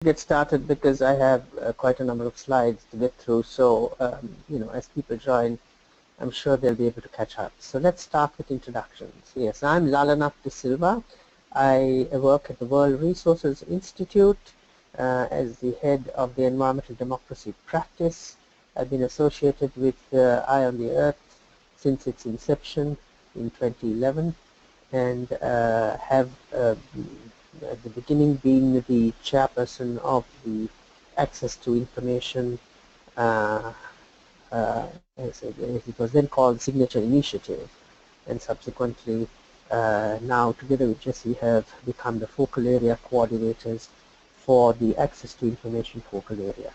get started because I have quite a number of slides to get through. So, as people join, I'm sure they'll be able to catch up. So let's start with introductions. Yes, I'm Lalanath De Silva. I work at the World Resources Institute as the head of the Environmental Democracy Practice. I've been associated with Eye on the Earth since its inception in 2011 and have at the beginning being the chairperson of the Access to Information, as it was then called Signature Initiative, and subsequently now together with Jesse have become the focal area coordinators for the Access to Information focal area.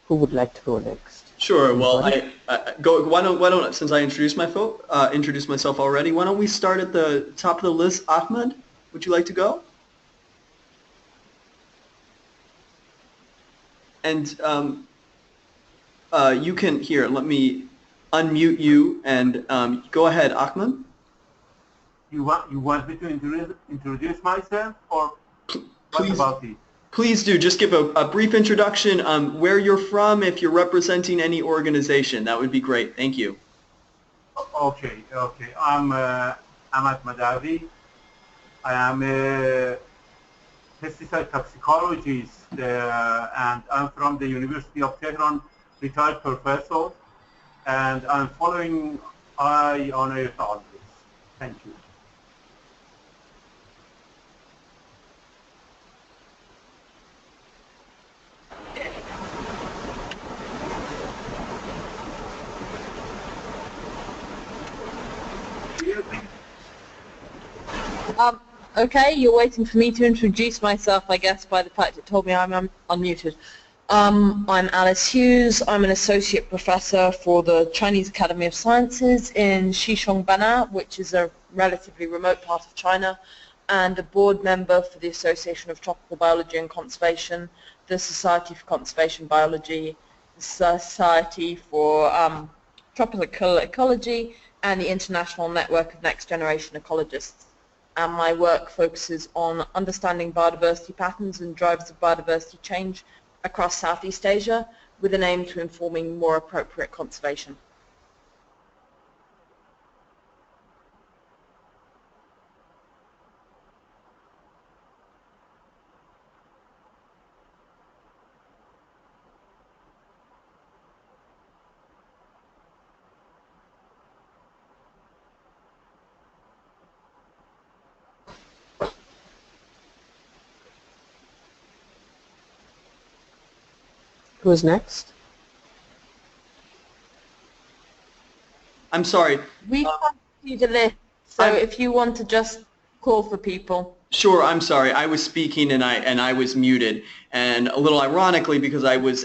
Who would like to go next? Sure. Well, why don't since I introduced myself already, why don't we start at the top of the list? Ahmed, would you like to go? And you can here. Let me unmute you and go ahead, Ahmed. You want me to introduce myself, or what about it? Please do. Just give a brief introduction, where you're from, if you're representing any organization. That would be great. Thank you. Okay. I'm Ahmad Madawi. I am a pesticide toxicologist, and I'm from the University of Tehran, retired professor, and I'm following Eye on Earth on this. Thank you. Okay, you're waiting for me to introduce myself, I guess, by the fact it told me I'm unmuted. I'm Alice Hughes. I'm an associate professor for the Chinese Academy of Sciences in Xishuangbanna, which is a relatively remote part of China, and a board member for the Association of Tropical Biology and Conservation, the Society for Conservation Biology, the Society for Tropical Ecology, and the International Network of Next Generation Ecologists. And my work focuses on understanding biodiversity patterns and drivers of biodiversity change across Southeast Asia, with an aim to informing more appropriate conservation. Who's next? I'm sorry. We can't see the list, so if you want to just call for people. Sure. I'm sorry. I was speaking and I was muted, and a little ironically, because I was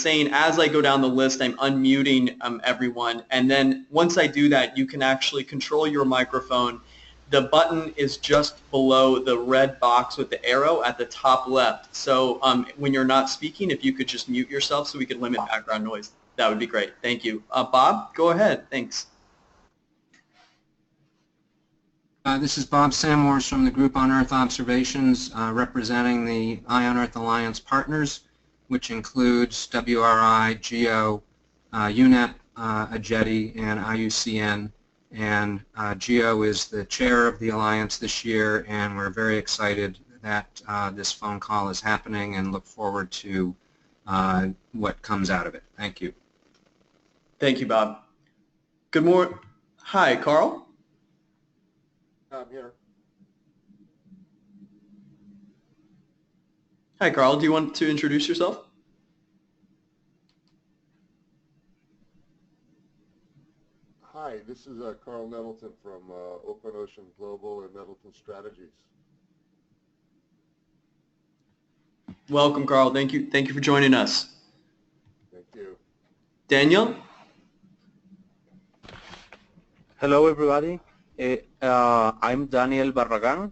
saying as I go down the list, I'm unmuting everyone, and then once I do that, you can actually control your microphone. The button is just below the red box with the arrow at the top left. So when you're not speaking, if you could just mute yourself so we could limit background noise, that would be great. Thank you. Bob, go ahead. Thanks. This is Bob Samwars from the Group on Earth Observations, representing the Eye on Earth Alliance partners, which includes WRI, GEO, UNEP, AGETI, and IUCN. And GEO is the chair of the Alliance this year, and we're very excited that this phone call is happening and look forward to what comes out of it. Thank you. Thank you, Bob. Good morning. Hi, Carl. I'm here. Hi, Carl. Do you want to introduce yourself? Hi, this is Carl Nettleton from Open Ocean Global and Nettleton Strategies. Welcome, Carl. Thank you. Thank you for joining us. Thank you. Daniel? Hello, everybody. I'm Daniel Barragan.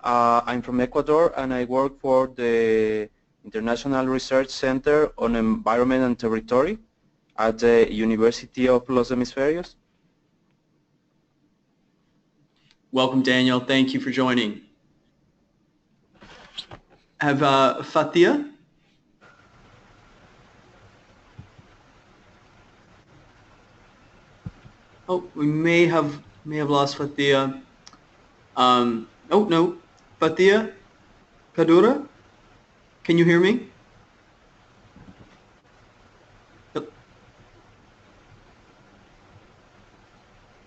I'm from Ecuador, and I work for the International Research Center on Environment and Territory at the University of Los Hemisferios. Welcome, Daniel. Thank you for joining. Have Fatia? Oh, we may have lost Fatia. Oh no, Fatia Kadura, can you hear me?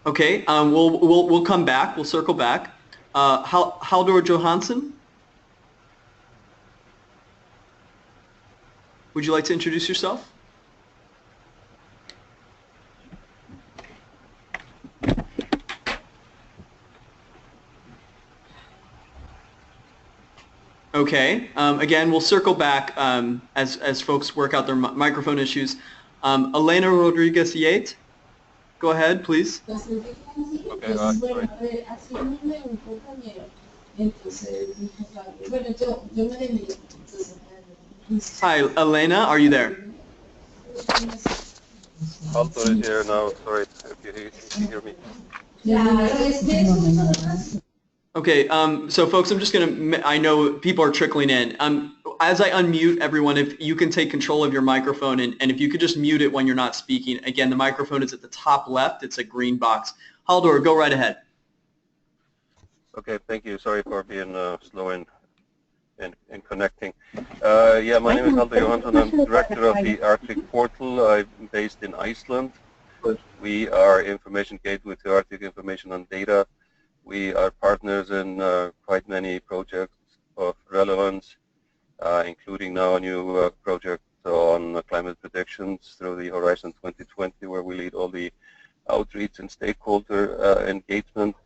Okay, we'll come back. We'll circle back. Haldor Johansson, would you like to introduce yourself? Okay. Again, we'll circle back as folks work out their microphone issues. Elena Rodriguez Yates, go ahead, please. Okay, sorry. Hi, Elena, are you there? Alto is here now. Sorry if you hear me. Okay, so folks, I'm just gonna, I know people are trickling in. As I unmute everyone, if you can take control of your microphone and if you could just mute it when you're not speaking. Again, the microphone is at the top left. It's a green box. Haldor, go right ahead. Okay, thank you. Sorry for being slow in connecting. Yeah, my name is Haldor Johansson. I'm director of the Arctic Portal. I'm based in Iceland. We are information gateway to Arctic information and data. We are partners in quite many projects of relevance, including now a new project on climate predictions through the Horizon 2020, where we lead all the outreach and stakeholder engagement.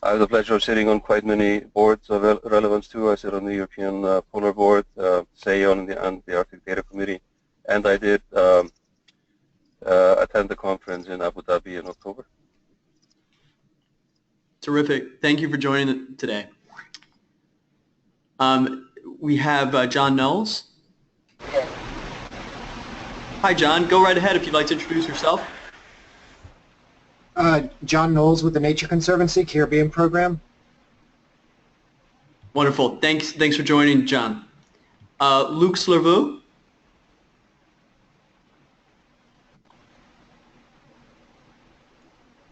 I have the pleasure of sitting on quite many boards of relevance too. I sit on the European Polar Board, SEION, and the Arctic Data Committee, and I did attend the conference in Abu Dhabi in October. Terrific. Thank you for joining today. We have John Knowles. Hi, John. Go right ahead if you'd like to introduce yourself. John Knowles with the Nature Conservancy Caribbean Program. Wonderful. Thanks for joining, John. Luc Slervaux.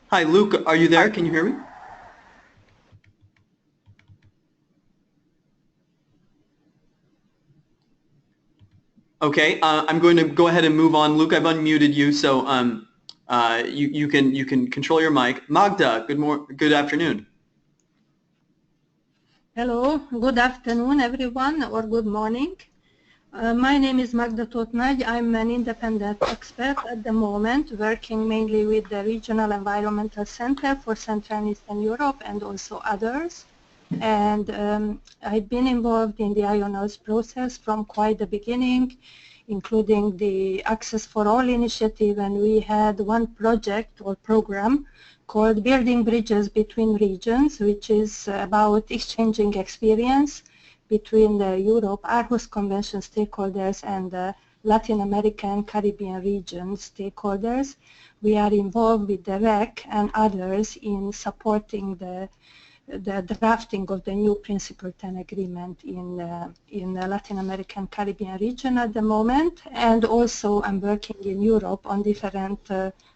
Hi, Luc. Are you there? Can you hear me? Okay, I'm going to go ahead and move on. Luke, I've unmuted you, so you can control your mic. Magda, good afternoon. Hello, good afternoon, everyone, or good morning. My name is Magda Totnagy. I'm an independent expert at the moment, working mainly with the Regional Environmental Center for Central and Eastern Europe and also others. And I've been involved in the IONOS process from quite the beginning, including the Access for All initiative, and we had one project or program called Building Bridges Between Regions, which is about exchanging experience between the Europe Aarhus Convention stakeholders and the Latin American Caribbean region stakeholders. We are involved with the REC and others in supporting the drafting of the new Principle 10 agreement in the Latin American Caribbean region at the moment, and also I'm working in Europe on different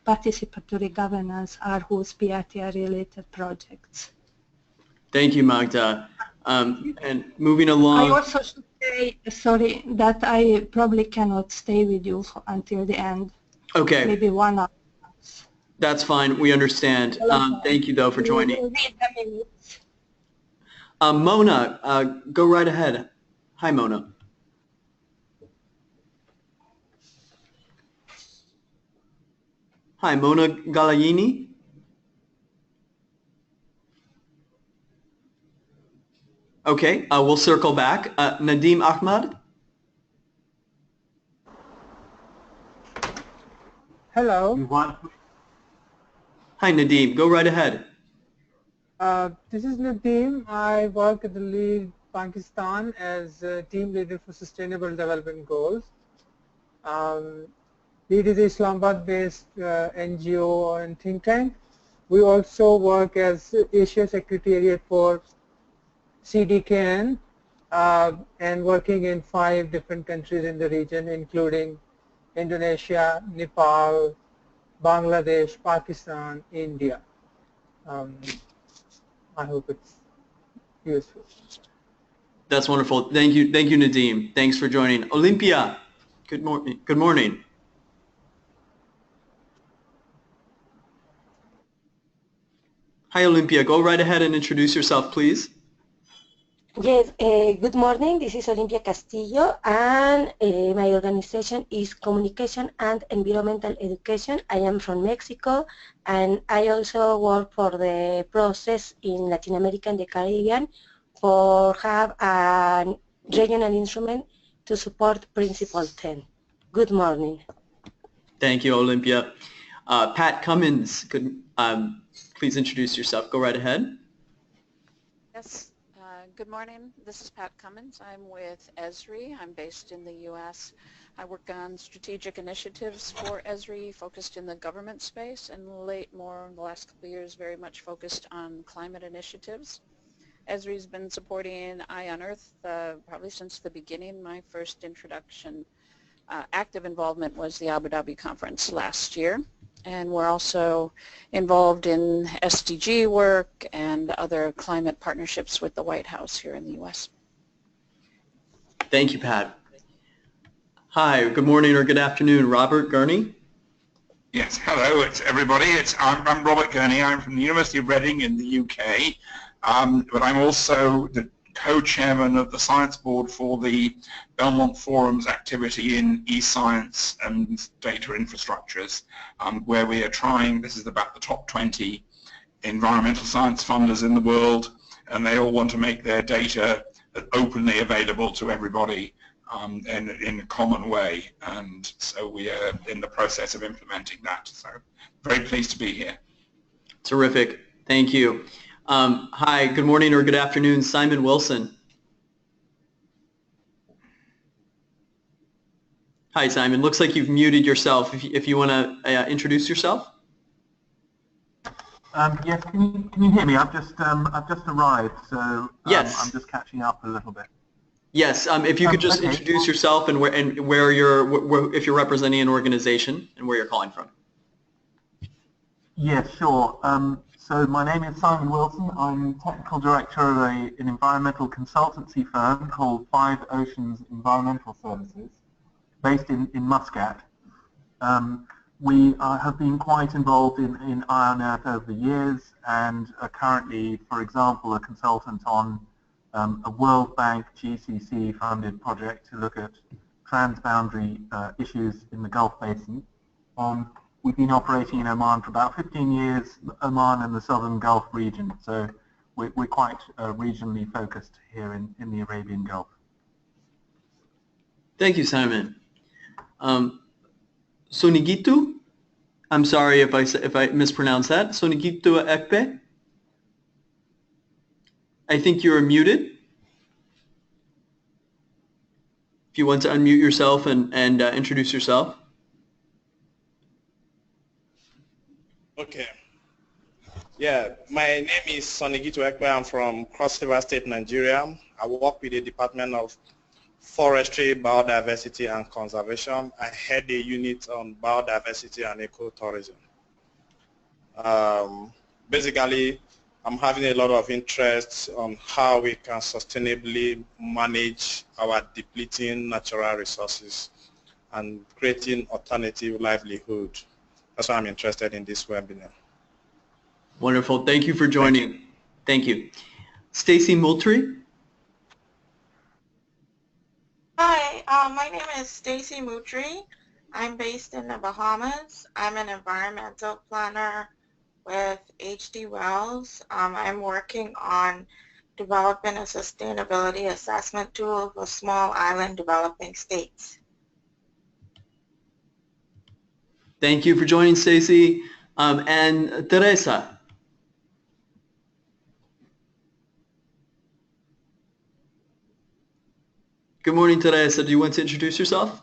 participatory governance Aarhus PRTR related projects. Thank you, Magda. And moving along. I also should say, sorry, that I probably cannot stay with you until the end. Okay. Maybe 1 hour. That's fine. We understand. Thank you, though, for joining. Mona, go right ahead. Hi, Mona. Hi, Mona Galayini. Okay, we'll circle back. Nadim Ahmad. Hello. Hi, Nadim. Go right ahead. This is Nadim. I work at the Lead Pakistan as a team leader for Sustainable Development Goals. Lead is an Islamabad-based NGO and think tank. We also work as Asia Secretariat for CDKN and working in 5 different countries in the region, including Indonesia, Nepal, Bangladesh, Pakistan, India. I hope it's useful. That's wonderful. Thank you, Nadeem. Thanks for joining. Olympia, good morning. Good morning. Hi, Olympia. Go right ahead and introduce yourself, please. Yes, good morning. This is Olympia Castillo, and my organization is Communication and Environmental Education. I am from Mexico, and I also work for the process in Latin America and the Caribbean for have a regional instrument to support Principle 10. Good morning. Thank you, Olympia. Pat Cummins, please introduce yourself. Go right ahead. Yes. Good morning. This is Pat Cummins. I'm with Esri. I'm based in the U.S. I work on strategic initiatives for Esri focused in the government space, and more in the last couple of years very much focused on climate initiatives. Esri's been supporting Eye on Earth probably since the beginning. My first introduction, active involvement, was the Abu Dhabi conference last year. And we're also involved in SDG work and other climate partnerships with the White House here in the U.S. Thank you, Pat. Hi, good morning or good afternoon. Robert Gurney? Yes, hello, it's everybody. I'm Robert Gurney. I'm from the University of Reading in the UK, but I'm also the co-chairman of the science board for the Belmont Forum's activity in e-science and data infrastructures, where we are trying, this is about the top 20 environmental science funders in the world, and they all want to make their data openly available to everybody in a common way, and so we are in the process of implementing that. So very pleased to be here. Terrific. Thank you. Hi, good morning or good afternoon, Simon Wilson. Hi, Simon. Looks like you've muted yourself. If you want to introduce yourself. Yes, can you hear me? I've just arrived, so yes. I'm just catching up a little bit. Yes, if you could just okay. introduce yourself and where you're, if you're representing an organization and where you're calling from. Yes, sure. So my name is Simon Wilson. I'm technical director of an environmental consultancy firm called Five Oceans Environmental Services, based in Muscat. We have been quite involved in Eye on Earth over the years, and are currently, for example, a consultant on a World Bank GCC funded project to look at transboundary issues in the Gulf Basin. We've been operating in Oman for about 15 years, Oman and the Southern Gulf region, so we're quite regionally focused here in the Arabian Gulf. Thank you, Simon. Sonigitu, I'm sorry if I mispronounced that. Sonigitu Ekpe, I think you're muted. If you want to unmute yourself and introduce yourself. Okay. Yeah, my name is Sonigitu Ekpe. I'm from Cross River State, Nigeria. I work with the Department of Forestry, Biodiversity and Conservation. I head a unit on biodiversity and ecotourism. Basically, I'm having a lot of interest on how we can sustainably manage our depleting natural resources and creating alternative livelihood. That's why I'm interested in this webinar. Wonderful. Thank you for joining. Thank you. Stacy Moultrie. Hi, my name is Stacy Moultrie. I'm based in the Bahamas. I'm an environmental planner with HD Wells. I'm working on developing a sustainability assessment tool for small island developing states. Thank you for joining, Stacy. And Teresa. Good morning, Teresa. Do you want to introduce yourself?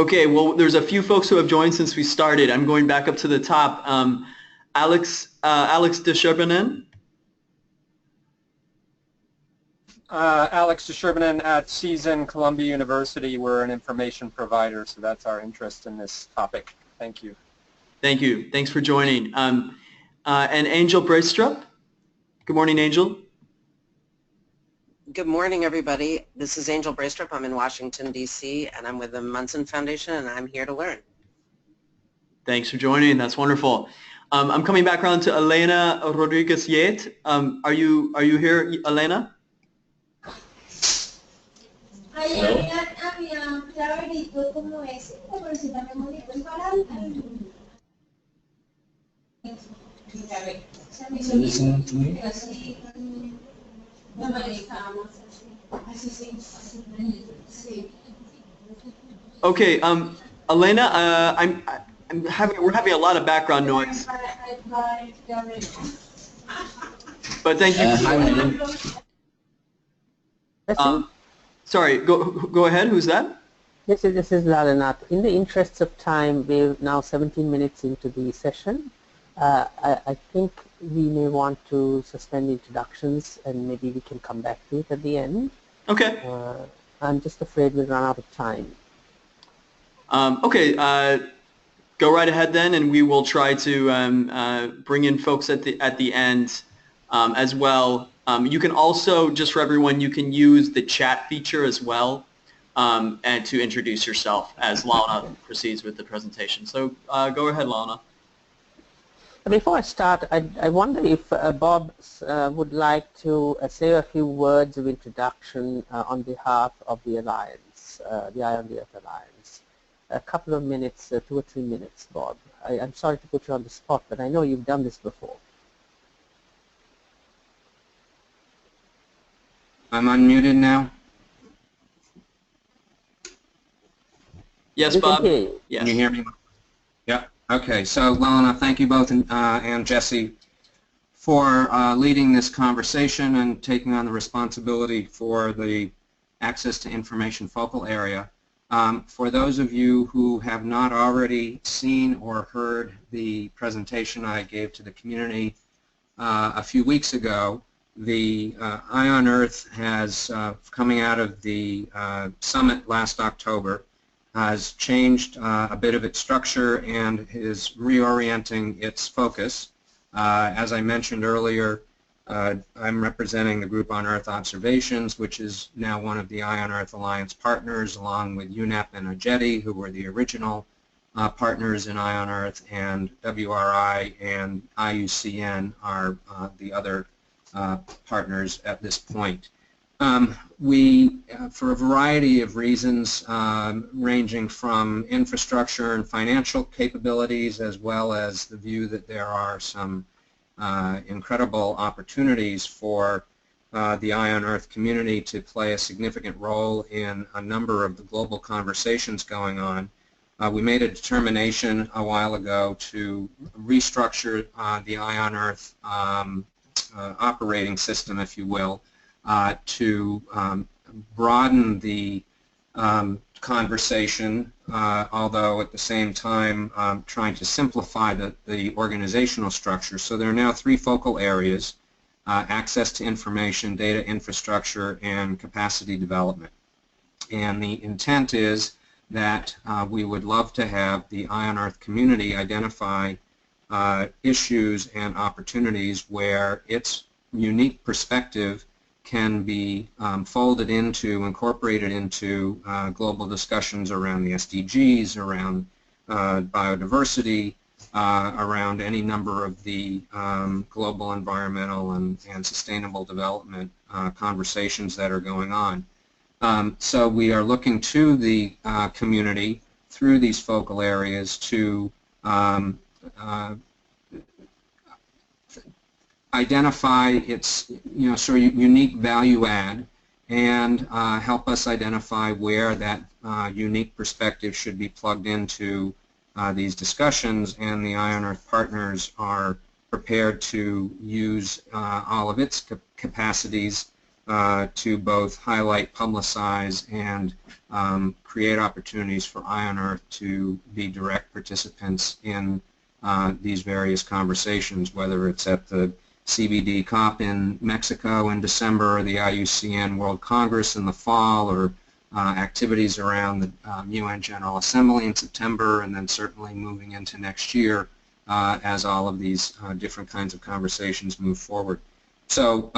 Okay, well, there's a few folks who have joined since we started. I'm going back up to the top. Alex de Sherbenen. Alex de Sherbenen at CSUN Columbia University. We're an information provider, so that's our interest in this topic. Thank you. Thank you. Thanks for joining. And Angel Braistrup. Good morning, Angel. Good morning, everybody. This is Angel Braistrup. I'm in Washington, D.C., and I'm with the Munson Foundation, and I'm here to learn. Thanks for joining. That's wonderful. I'm coming back around to Elena Rodriguez-Yates. Are you here, Elena? Listening to me? Okay, Elena, we're having a lot of background noise. But thank you. Sorry, go ahead. Who's that? This is Lalanath. In the interests of time, we're now 17 minutes into the session. I think we may want to suspend introductions and maybe we can come back to it at the end. Okay. I'm just afraid we'll run out of time. Okay, go right ahead then, and we will try to bring in folks at the end as well. You can also, just for everyone, you can use the chat feature as well and to introduce yourself as Launa proceeds with the presentation. So go ahead, Launa. Before I start, I wonder if Bob would like to say a few words of introduction on behalf of the Alliance, the Eye on the Earth Alliance. A couple of minutes, 2 or 3 minutes, Bob. I'm sorry to put you on the spot, but I know you've done this before. I'm unmuted now. Yes, Bob. Yes. Can you hear me? Yeah. Okay. So, Lana, thank you both and Jesse for leading this conversation and taking on the responsibility for the Access to Information focal area. For those of you who have not already seen or heard the presentation I gave to the community a few weeks ago, the Eye on Earth has, coming out of the summit last October, has changed a bit of its structure and is reorienting its focus. As I mentioned earlier, I'm representing the Group on Earth Observations, which is now one of the Eye on Earth Alliance partners, along with UNEP and OJETI, who were the original partners in Eye on Earth, and WRI and IUCN are the other partners at this point. We, for a variety of reasons, ranging from infrastructure and financial capabilities, as well as the view that there are some incredible opportunities for the Eye on Earth community to play a significant role in a number of the global conversations going on, we made a determination a while ago to restructure the Eye on Earth operating system, if you will, to broaden the conversation, although at the same time trying to simplify the organizational structure. So there are now 3 focal areas: access to information, data infrastructure, and capacity development. And the intent is that we would love to have the Eye on Earth community identify issues and opportunities where its unique perspective can be folded into, incorporated into global discussions around the SDGs, around biodiversity, around any number of the global environmental and sustainable development conversations that are going on. So we are looking to the community through these focal areas to identify its sort of unique value add and help us identify where that unique perspective should be plugged into these discussions, and the Eye on Earth partners are prepared to use all of its capacities to both highlight, publicize, and create opportunities for Eye on Earth to be direct participants in these various conversations, whether it's at the CBD COP in Mexico in December, or the IUCN World Congress in the fall, or activities around the UN General Assembly in September, and then certainly moving into next year as all of these different kinds of conversations move forward. So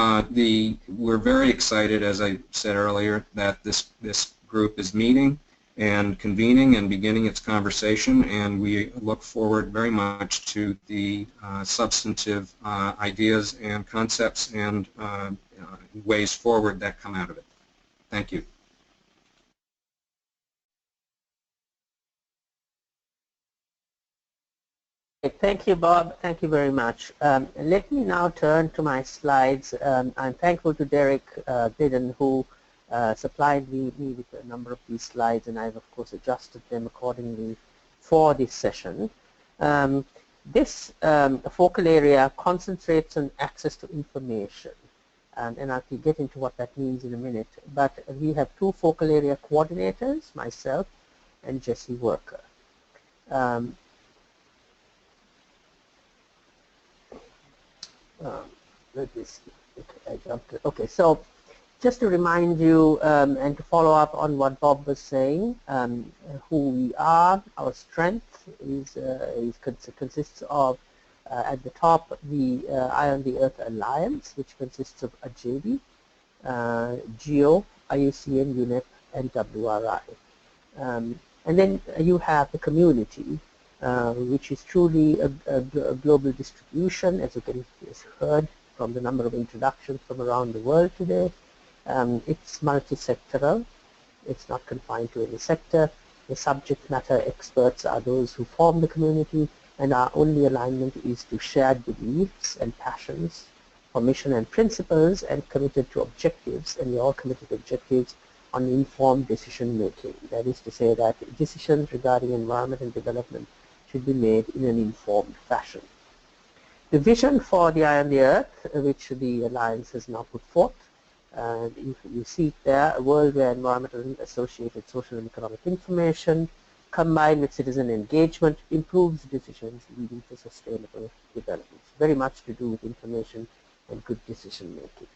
we're very excited, as I said earlier, that this group is meeting and convening and beginning its conversation, and we look forward very much to the substantive ideas and concepts and ways forward that come out of it. Thank you. Thank you, Bob. Thank you very much. Let me now turn to my slides. I'm thankful to Derek Bidden, who supplied me with a number of these slides, and I've of course adjusted them accordingly for this session. This focal area concentrates on access to information, and I'll get into what that means in a minute. But we have two focal area coordinators, myself and Jesse Worker. Let me see. Okay, I jumped. Okay, so just to remind you and to follow up on what Bob was saying, who we are, our strength consists of, at the top, the Eye on the Earth Alliance, which consists of AJBI, GEO, IUCN, UNEP, and WRI. And then you have the community, which is truly a global distribution, as you can heard from the number of introductions from around the world today. It's multi-sectoral. It's not confined to any sector. The subject matter experts are those who form the community, and our only alignment is to shared beliefs and passions for mission and principles, and committed to objectives, and we're all committed to objectives on informed decision making. That is to say that decisions regarding environment and development should be made in an informed fashion. The vision for the Eye on the Earth, which the Alliance has now put forth, you see it there, a world where environmental associated social and economic information combined with citizen engagement improves decisions leading to sustainable development. Very much to do with information and good decision making.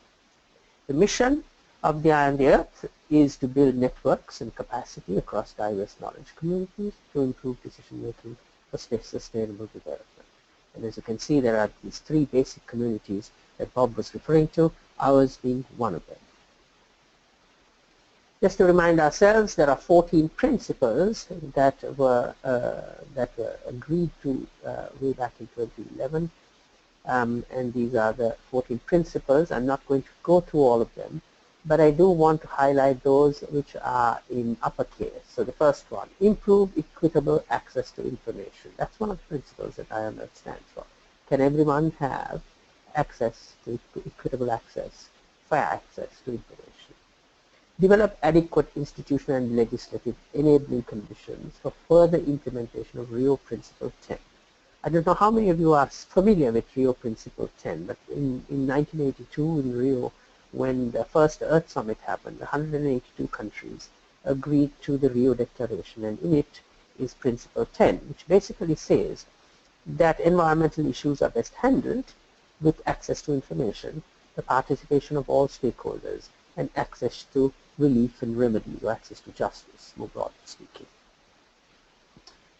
The mission of the Eye on the Earth is to build networks and capacity across diverse knowledge communities to improve decision making for sustainable development. And as you can see, there are these three basic communities that Bob was referring to, ours being one of them. Just to remind ourselves, there are 14 principles that were agreed to way back in 2011, and these are the 14 principles. I'm not going to go through all of them, but I do want to highlight those which are in uppercase. So the first one, improve equitable access to information. That's one of the principles that Eye on Earth stands for. Can everyone have access to equitable access, fair access to information? Develop adequate institutional and legislative enabling conditions for further implementation of Rio Principle 10. I don't know how many of you are familiar with Rio Principle 10, but in 1982 in Rio, when the first Earth Summit happened, 182 countries agreed to the Rio Declaration, and in it is Principle 10, which basically says that environmental issues are best handled with access to information, the participation of all stakeholders, and access to relief and remedies, or access to justice, more broadly speaking.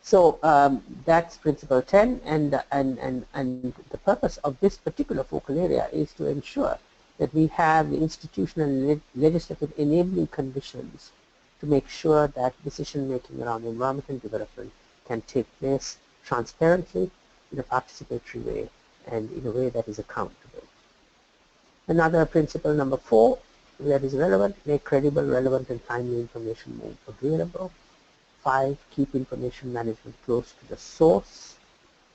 So that's Principle 10, and the purpose of this particular focal area is to ensure that we have the institutional and legislative enabling conditions to make sure that decision-making around environment and development can take place transparently, in a participatory way, and in a way that is accountable. Another principle, number 4, that is relevant, make credible, relevant, and timely information more available. 5, keep information management close to the source.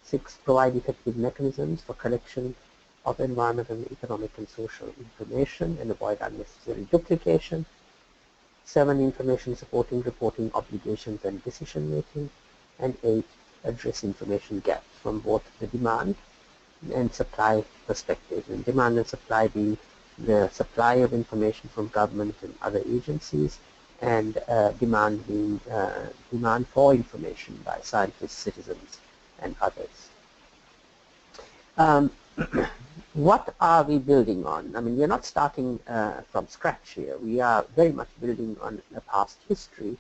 6, provide effective mechanisms for collection of environmental, economic, and social information and avoid unnecessary duplication. 7, information supporting reporting obligations and decision making. And 8, address information gaps from both the demand and supply perspectives, and demand and supply being the supply of information from government and other agencies, and demand for information by scientists, citizens, and others. What are we building on? I mean, we're not starting from scratch here. We are very much building on a past history.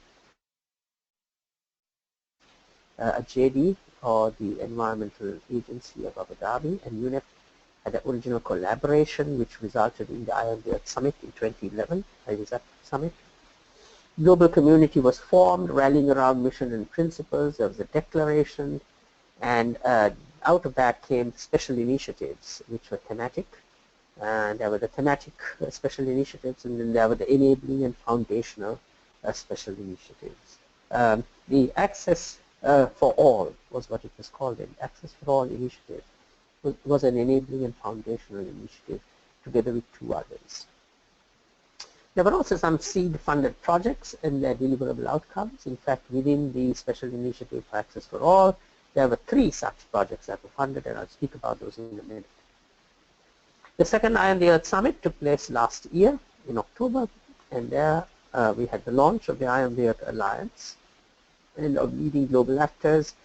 JD, or the Environmental Agency of Abu Dhabi, and UNEP had an original collaboration which resulted in the Eye on the Earth Summit in 2011, ISAC Summit. Global community was formed, rallying around mission and principles. There was a declaration, and out of that came special initiatives which were thematic. There were the thematic special initiatives, and then there were the enabling and foundational special initiatives. The Access for All was what it was called. The Access for All initiative was an enabling and foundational initiative together with two others. There were also some seed-funded projects and their deliverable outcomes. In fact, within the Special Initiative for Access for All, there were 3 such projects that were funded, and I'll speak about those in a minute. The second Eye on the Earth Summit took place last year in October, and there we had the launch of the Eye on the Earth Alliance and of leading global actors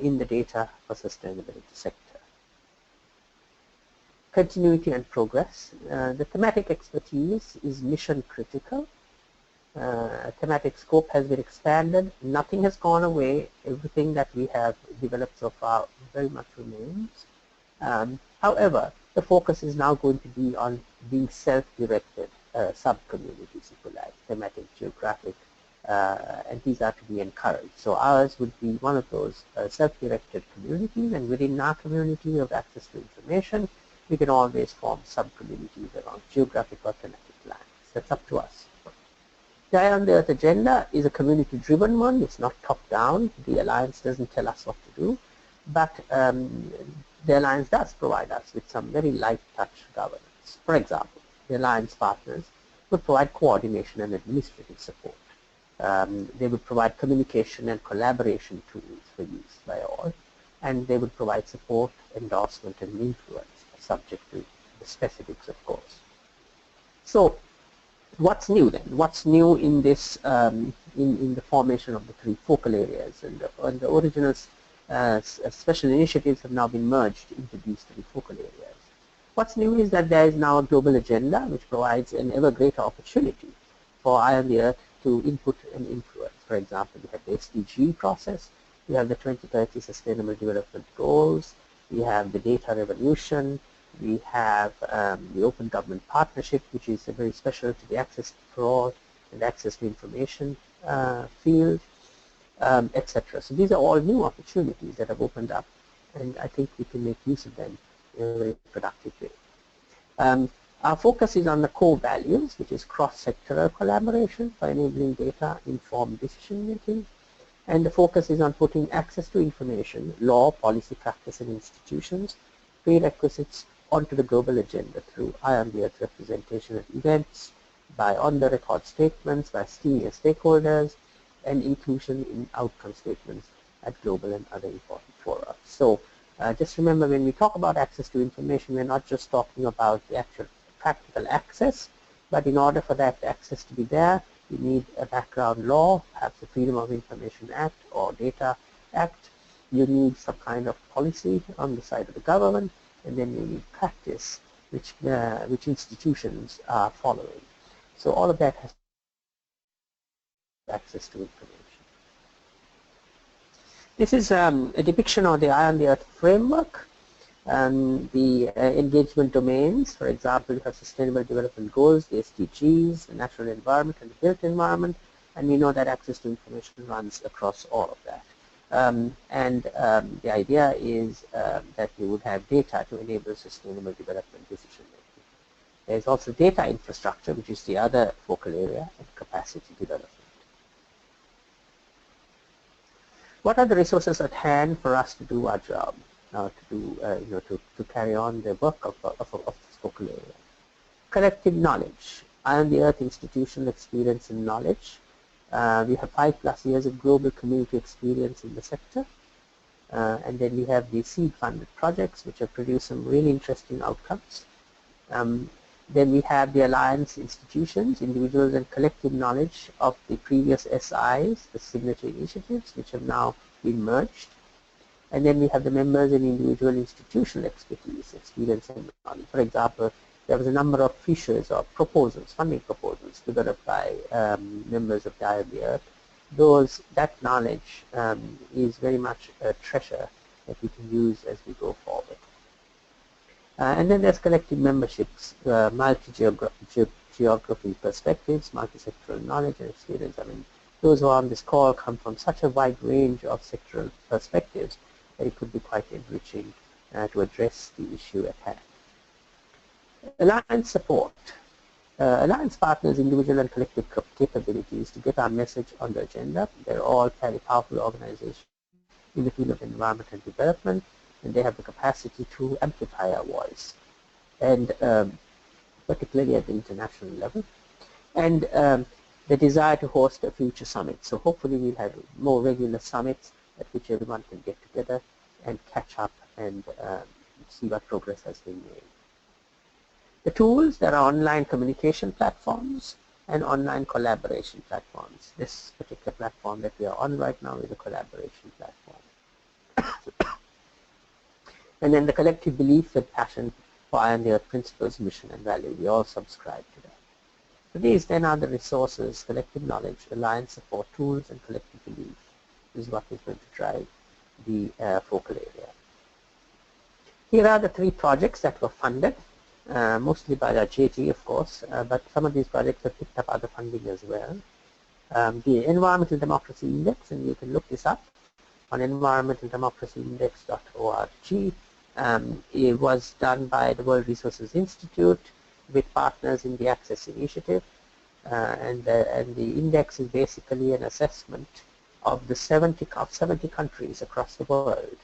in the data for sustainability sector. Continuity and progress. The thematic expertise is mission critical. Thematic scope has been expanded. Nothing has gone away. Everything that we have developed so far very much remains. However, the focus is now going to be on being self-directed sub-communities, if you like, thematic, geographic, and these are to be encouraged. So ours would be one of those self-directed communities, and within our community of access to information, we can always form sub-communities around geographic or thematic lines. That's up to us. The Eye on the Earth agenda is a community-driven one. It's not top-down. The Alliance doesn't tell us what to do, but the Alliance does provide us with some very light touch governance. For example, the Alliance partners would provide coordination and administrative support. They would provide communication and collaboration tools for use by all, and they would provide support, endorsement, and influence, subject to the specifics, of course. So, what's new then? What's new in this, in the formation of the 3 focal areas? And the original special initiatives have now been merged into these 3 focal areas. What's new is that there is now a global agenda which provides an ever greater opportunity for Eye on the Earth to input and influence. For example, we have the SDG process, we have the 2030 Sustainable Development Goals, we have the data revolution, we have the Open Government Partnership, which is very special to the Access for All and access to information field, etc. So these are all new opportunities that have opened up, and I think we can make use of them in a very productive way. Our focus is on the core values, which is cross-sectoral collaboration for enabling data-informed decision-making, and the focus is on putting access to information, law, policy, practice, and institutions, prerequisites onto the global agenda through Eye on the Earth representation at events, by on-the-record statements by senior stakeholders, and inclusion in outcome statements at global and other important fora. So just remember, when we talk about access to information, we're not just talking about the actual practical access, but in order for that access to be there, you need a background law, perhaps the Freedom of Information Act or Data Act. You need some kind of policy on the side of the government, and then you need practice, which institutions are following. So all of that has access to information. This is a depiction of the Eye on the Earth framework. The engagement domains, for example, you have Sustainable Development Goals, the SDGs, the natural environment and the built environment, and we know that access to information runs across all of that. The idea is that you would have data to enable sustainable development decision making. There is also data infrastructure, which is the other focal area, and capacity development. What are the resources at hand for us to do our job? To carry on the work of this focal area. Collective knowledge. Eye on the Earth institutional experience and knowledge. We have 5+ years of global community experience in the sector. And then we have the seed-funded projects which have produced some really interesting outcomes. Then we have the alliance institutions, individuals and collective knowledge of the previous SIs, the signatory initiatives, which have now been merged. And then we have the members and individual institutional expertise, experience and knowledge. For example, there was a number of features or proposals, funding proposals developed by members of the Eye of the Earth. That knowledge is very much a treasure that we can use as we go forward. And then there's collective memberships, multi-geography perspectives, multi-sectoral knowledge and experience. I mean, those who are on this call come from such a wide range of sectoral perspectives that it could be quite enriching to address the issue at hand. Alliance support. Alliance partners' individual and collective capabilities to get our message on the agenda. They're all fairly powerful organizations in the field of environment and development, and they have the capacity to amplify our voice, and particularly at the international level, and the desire to host a future summit. So hopefully we'll have more regular summits at which everyone can get together and catch up and see what progress has been made. The tools, there are online communication platforms and online collaboration platforms. This particular platform that we are on right now is a collaboration platform. And then the collective belief and passion for Eye on the Earth principles, mission and value. We all subscribe to that. So these then are the resources: collective knowledge, alliance support, tools, and collective belief. This is what is going to drive the focal area. Here are the 3 projects that were funded, mostly by the JT, of course, but some of these projects have picked up other funding as well. The Environmental Democracy Index, and you can look this up on environmentaldemocracyindex.org. It was done by the World Resources Institute with partners in the Access Initiative, and the index is basically an assessment of the 70 countries across the world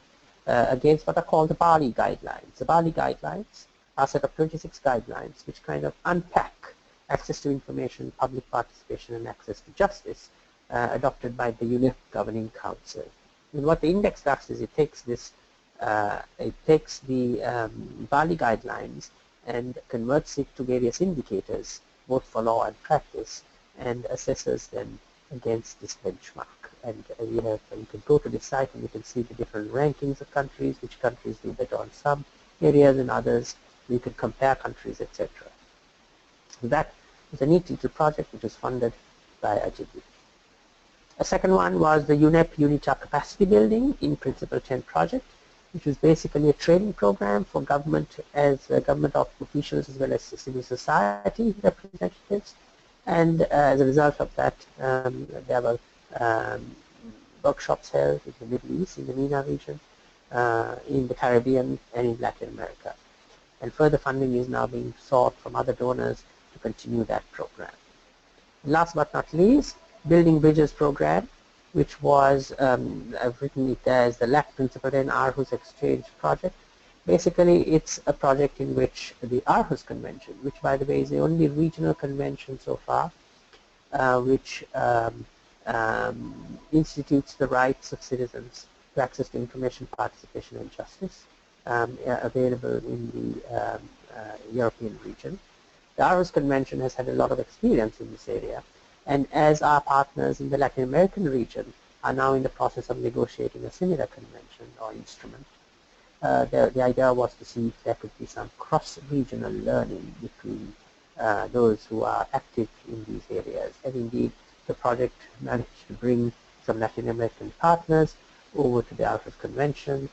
against what are called the Bali Guidelines. The Bali Guidelines are a set of 26 guidelines which kind of unpack access to information, public participation, and access to justice adopted by the UNESCO Governing Council. And what the index does is it takes this, it takes the Bali Guidelines and converts it to various indicators, both for law and practice, and assesses them against this benchmark. And you can go to this site and you can see the different rankings of countries, which countries do better on some areas and others. You can compare countries, etc. So that is a neat little project which was funded by AJIBI. A second one was the UNEP UNITA Capacity Building in Principle 10 project, which was basically a training program for government government officials as well as civil society representatives. And as a result of that, there were workshops held in the Middle East, in the MENA region, in the Caribbean, and in Latin America. And further funding is now being sought from other donors to continue that program. And last but not least, Building Bridges program, which was, I've written it as the LAC Principle 10 Aarhus Exchange project. Basically, it's a project in which the Aarhus Convention, which by the way is the only regional convention so far, which institutes the rights of citizens to access to information, participation, and justice, available in the European region. The Aarhus Convention has had a lot of experience in this area, and as our partners in the Latin American region are now in the process of negotiating a similar convention or instrument, the idea was to see if there could be some cross-regional learning between those who are active in these areas. And indeed, the project managed to bring some Latin American partners over to the Aarhus Convention.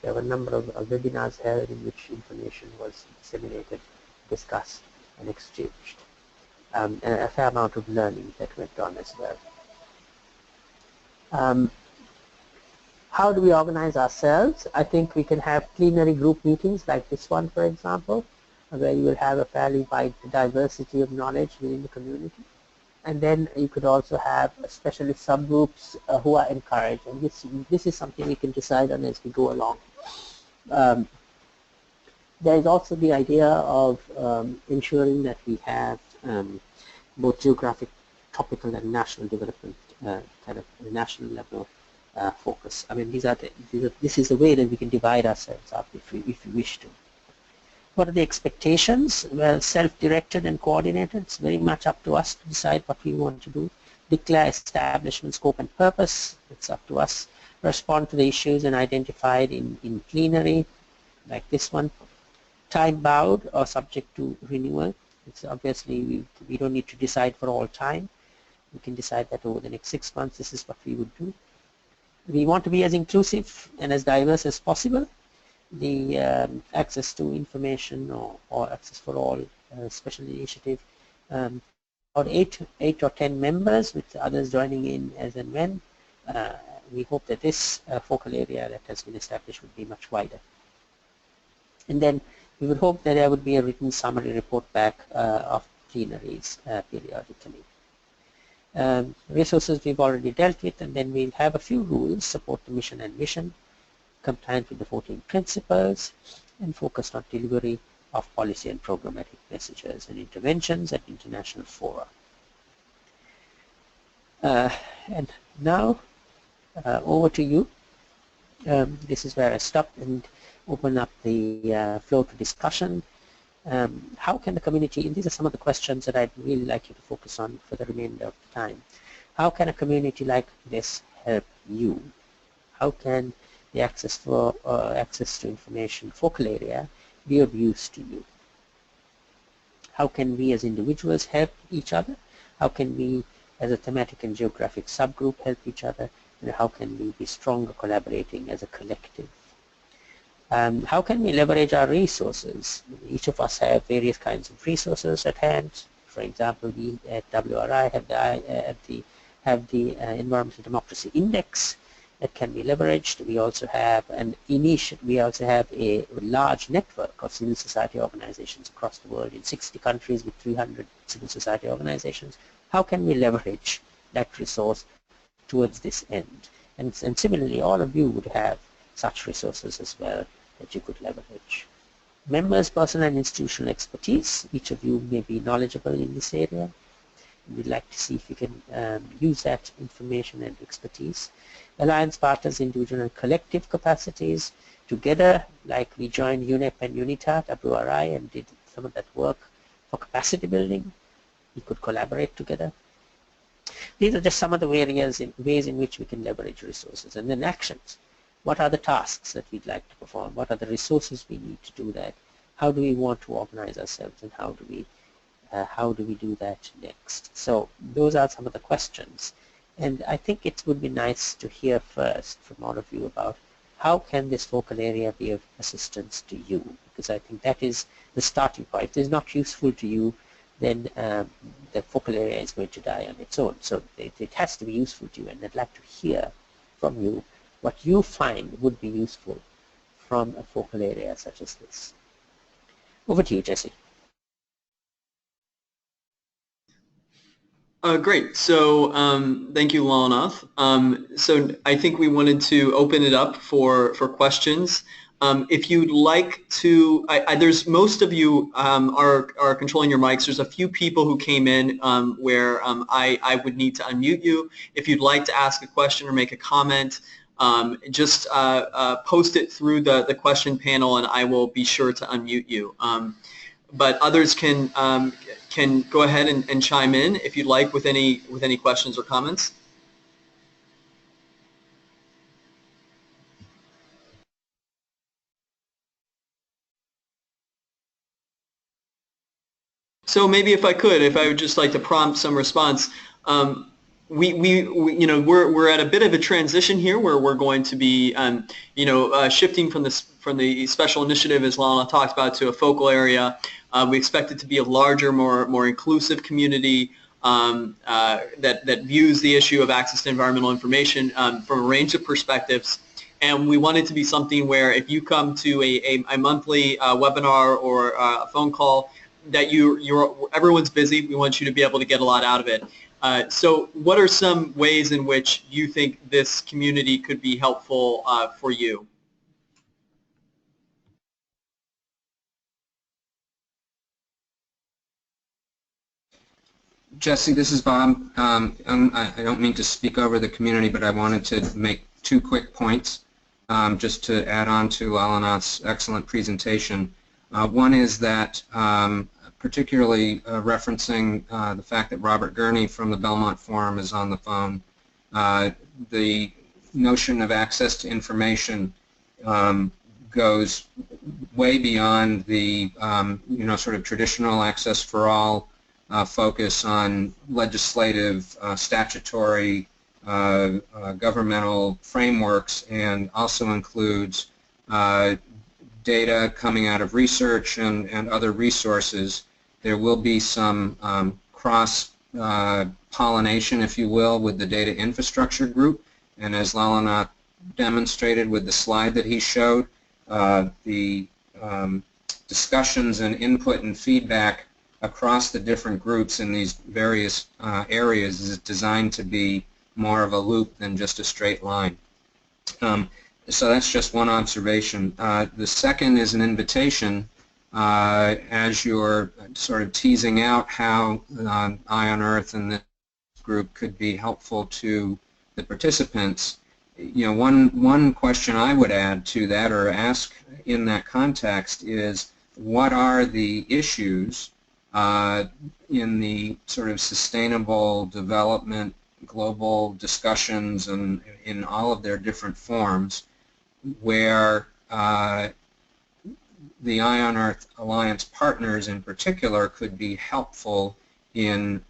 There were a number of webinars held in which information was disseminated, discussed, and exchanged. And a fair amount of learning that went on as well. How do we organize ourselves? I think we can have plenary group meetings like this one, for example, where you will have a fairly wide diversity of knowledge within the community. And then you could also have specialist subgroups who are encouraged. And this is something we can decide on as we go along. There is also the idea of ensuring that we have both geographic, topical, and national development kind of national level focus. I mean, this is the way that we can divide ourselves up if we wish to. What are the expectations? Well, self-directed and coordinated. It's very much up to us to decide what we want to do. Declare establishment scope and purpose. It's up to us. Respond to the issues and identified in plenary, like this one. Time-bound or subject to renewal. It's obviously we don't need to decide for all time. We can decide that over the next 6 months, this is what we would do. We want to be as inclusive and as diverse as possible. The access to information or access for all special initiative. About 8 or 10 members with others joining in as and when. We hope that this focal area that has been established would be much wider. And then we would hope that there would be a written summary report back of plenaries periodically. Resources we've already dealt with, and then we'll have a few rules: support the mission and vision, compliant with the 14 principles, and focused on delivery of policy and programmatic messages and interventions at international fora. And now over to you. This is where I stop and open up the floor to discussion. How can the community, and these are some of the questions that I'd really like you to focus on for the remainder of the time. How can a community like this help you? How can the access to information focal area be of use to you? How can we as individuals help each other? How can we as a thematic and geographic subgroup help each other? And how can we be stronger collaborating as a collective? How can we leverage our resources? Each of us have various kinds of resources at hand. For example, we at WRI have the Environmental Democracy Index that can be leveraged. We also have a large network of civil society organizations across the world in 60 countries with 300 civil society organizations. How can we leverage that resource towards this end? And similarly, all of you would have such resources as well that you could leverage. Members, personal and institutional expertise. Each of you may be knowledgeable in this area. We'd like to see if you can use that information and expertise. Alliance partners, individual and collective capacities. Together, like we joined UNEP and UNITA, WRI, and did some of that work for capacity building. We could collaborate together. These are just some of the ways in which we can leverage resources. And then actions. What are the tasks that we'd like to perform? What are the resources we need to do that? How do we want to organize ourselves, and how do we do that next? So those are some of the questions. And I think it would be nice to hear first from all of you about how can this focal area be of assistance to you? Because I think that is the starting point. If it's not useful to you, then the focal area is going to die on its own. So it has to be useful to you, and I'd like to hear from you what you find would be useful from a focal area such as this. Over to you, Jesse. Great. So thank you, Lalanath. So I think we wanted to open it up for questions. If you'd like to, there's most of you are controlling your mics. There's a few people who came in where I would need to unmute you. If you'd like to ask a question or make a comment, just post it through the question panel, and I will be sure to unmute you. But others can go ahead and chime in if you'd like with any questions or comments. So maybe if I would just like to prompt some response. We're at a bit of a transition here where we're going to be, shifting from the special initiative, as Lana talked about, to a focal area. We expect it to be a larger, more inclusive community that views the issue of access to environmental information from a range of perspectives. And we want it to be something where if you come to a monthly webinar or a phone call, that everyone's busy. We want you to be able to get a lot out of it. So what are some ways in which you think this community could be helpful for you? Jesse, this is Bob. I don't mean to speak over the community, but I wanted to make 2 quick points just to add on to Lalanath's excellent presentation. One is that, particularly referencing the fact that Robert Gurney from the Belmont Forum is on the phone, the notion of access to information goes way beyond the sort of traditional access for all focus on legislative, statutory, governmental frameworks, and also includes data coming out of research and other resources. There will be some cross-pollination, if you will, with the data infrastructure group, and as Lalana demonstrated with the slide that he showed, the discussions and input and feedback across the different groups in these various areas is designed to be more of a loop than just a straight line. So that's just one observation. The second is an invitation, as you're sort of teasing out how Eye on Earth and this group could be helpful to the participants. One question I would add to that or ask in that context is, what are the issues in the sort of sustainable development global discussions and in all of their different forms where the Eye on Earth Alliance partners in particular could be helpful in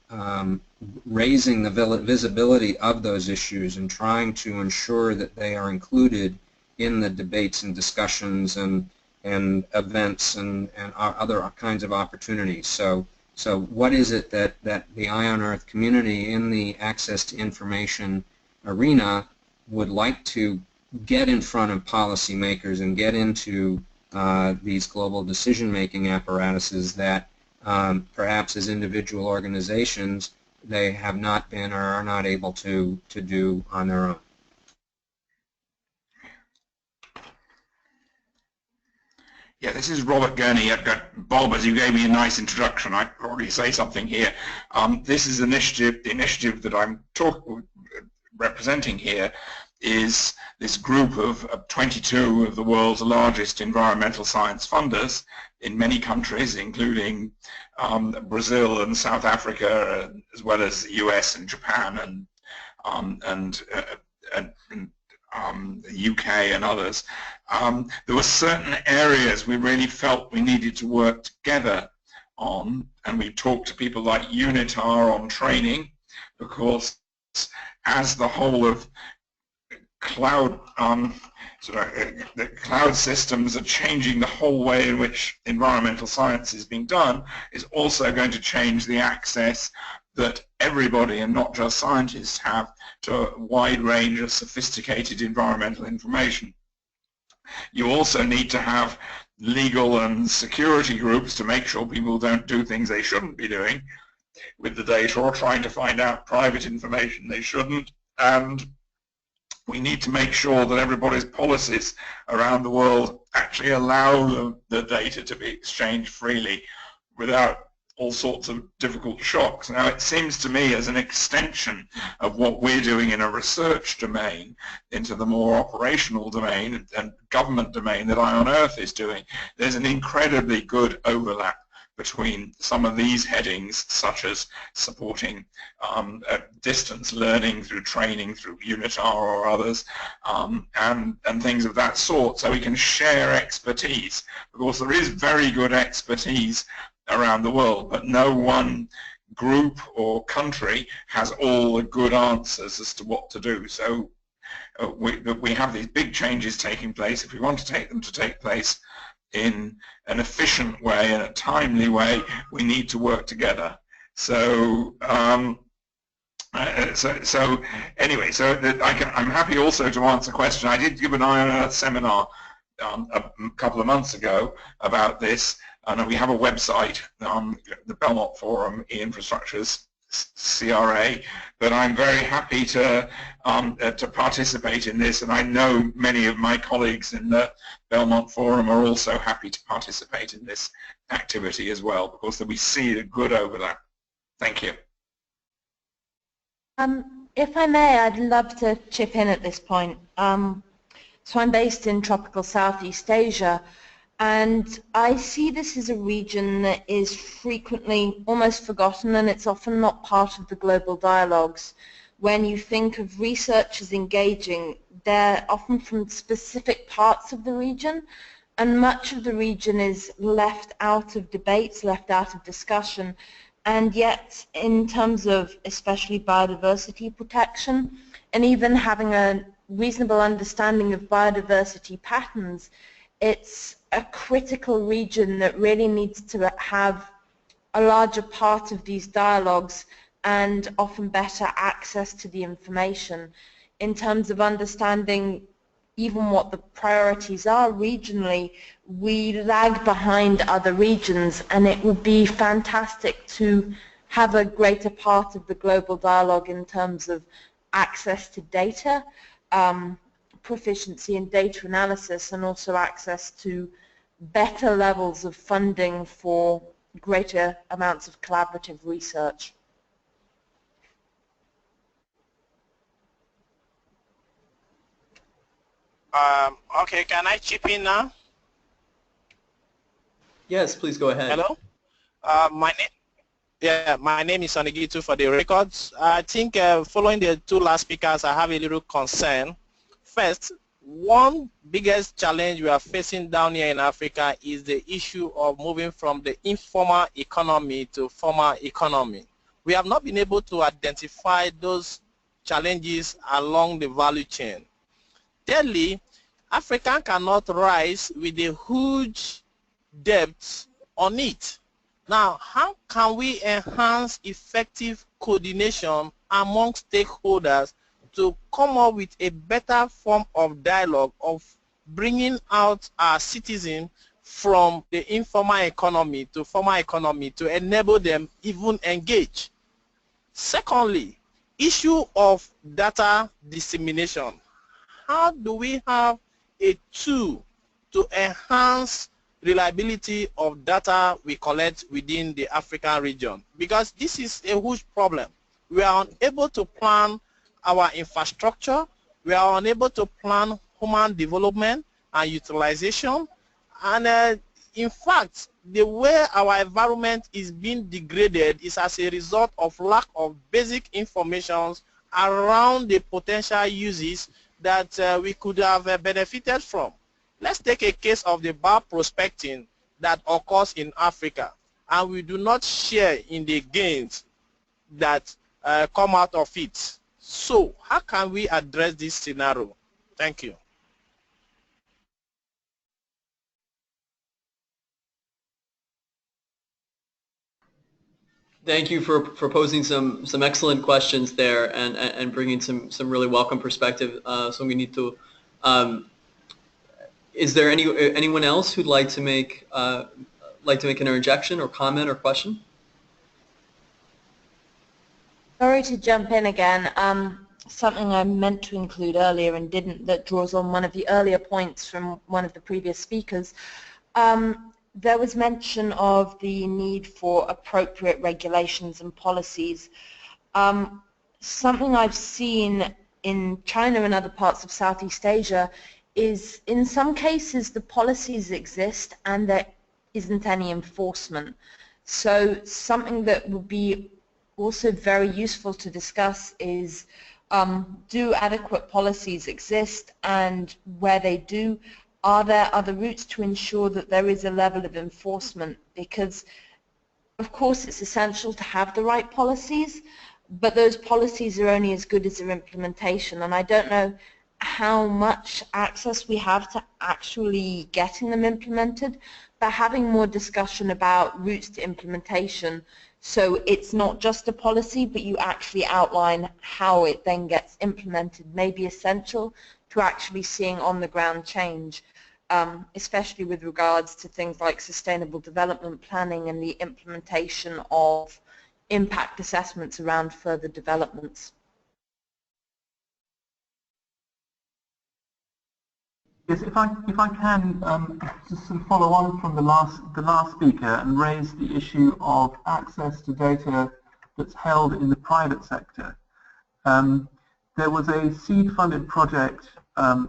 raising the visibility of those issues and trying to ensure that they are included in the debates and discussions and events and other kinds of opportunities. So what is it that the Eye on Earth community in the access to information arena would like to get in front of policymakers and get into these global decision-making apparatuses that perhaps as individual organizations they have not been or are not able to do on their own? Yeah, this is Robert Gurney. Bob, as you gave me a nice introduction, I'd probably say something here. This is the initiative that I'm representing here is this group of 22 of the world's largest environmental science funders in many countries, including Brazil and South Africa, as well as the US and Japan and the UK and others. There were certain areas we really felt we needed to work together on, and we talked to people like UNITAR on training, because as the whole of cloud the cloud systems are changing the whole way in which environmental science is being done, is also going to change the access that everybody and not just scientists have to a wide range of sophisticated environmental information. You also need to have legal and security groups to make sure people don't do things they shouldn't be doing with the data or trying to find out private information they shouldn't, and we need to make sure that everybody's policies around the world actually allow the data to be exchanged freely without all sorts of difficult shocks. Now, it seems to me as an extension of what we're doing in a research domain into the more operational domain and government domain that Eye on Earth is doing, there's an incredibly good overlap between some of these headings, such as supporting distance learning through training through UNITAR or others, and things of that sort, so we can share expertise. Because there is very good expertise around the world, but no one group or country has all the good answers as to what to do. So we have these big changes taking place. If we want to take them to take place in an efficient way and a timely way, we need to work together. So anyway, I'm happy also to answer a question. I did give an Eye on Earth seminar a couple of months ago about this, and we have a website, the Belmont Forum E-Infrastructures CRA, but I'm very happy to participate in this, and I know many of my colleagues in the Belmont Forum are also happy to participate in this activity as well, because we see a good overlap. Thank you. If I may, I'd love to chip in at this point. So I'm based in tropical Southeast Asia, And I see this as a region that is frequently almost forgotten, and it's often not part of the global dialogues. When you think of researchers engaging, they're often from specific parts of the region, and much of the region is left out of debates, left out of discussion. And yet, in terms of especially biodiversity protection, and even having a reasonable understanding of biodiversity patterns, it's a critical region that really needs to have a larger part of these dialogues and often better access to the information in terms of understanding even what the priorities are regionally. We lag behind other regions, and it would be fantastic to have a greater part of the global dialogue in terms of access to data, proficiency in data analysis, and also access to better levels of funding for greater amounts of collaborative research. Okay, can I chip in now? Yes, please go ahead. Hello? My name is Sonigitu for the records. I think following the two last speakers, I have a little concern. First, one biggest challenge we are facing down here in Africa is the issue of moving from the informal economy to formal economy. We have not been able to identify those challenges along the value chain. Thirdly, Africa cannot rise with a huge debt on it. Now, how can we enhance effective coordination among stakeholders to come up with a better form of dialogue of bringing out our citizens from the informal economy to formal economy to enable them even engage? Secondly, issue of data dissemination. How do we have a tool to enhance reliability of data we collect within the African region? Because this is a huge problem. We are unable to plan our infrastructure, we are unable to plan human development and utilization, and in fact, the way our environment is being degraded is as a result of lack of basic information around the potential uses that we could have benefited from. Let's take a case of the bioprospecting that occurs in Africa, and we do not share in the gains that come out of it. So how can we address this scenario? Thank you. Thank you for posing some excellent questions there and bringing some really welcome perspective. So we need to. Is there anyone else who'd like to make an interjection or comment or question? Sorry to jump in again. Something I meant to include earlier and didn't, that draws on one of the earlier points from one of the previous speakers. There was mention of the need for appropriate regulations and policies. Something I've seen in China and other parts of Southeast Asia is, in some cases, the policies exist and there isn't any enforcement. So something that would be also very useful to discuss is, do adequate policies exist, and where they do, are there other routes to ensure that there is a level of enforcement? Because of course it's essential to have the right policies, but those policies are only as good as their implementation, and I don't know how much access we have to actually getting them implemented, but having more discussion about routes to implementation, so it's not just a policy but you actually outline how it then gets implemented, may be essential to actually seeing on the ground change, especially with regards to things like sustainable development planning and the implementation of impact assessments around further developments. Yes, if I can just sort of follow on from the last speaker and raise the issue of access to data that's held in the private sector. There was a seed-funded project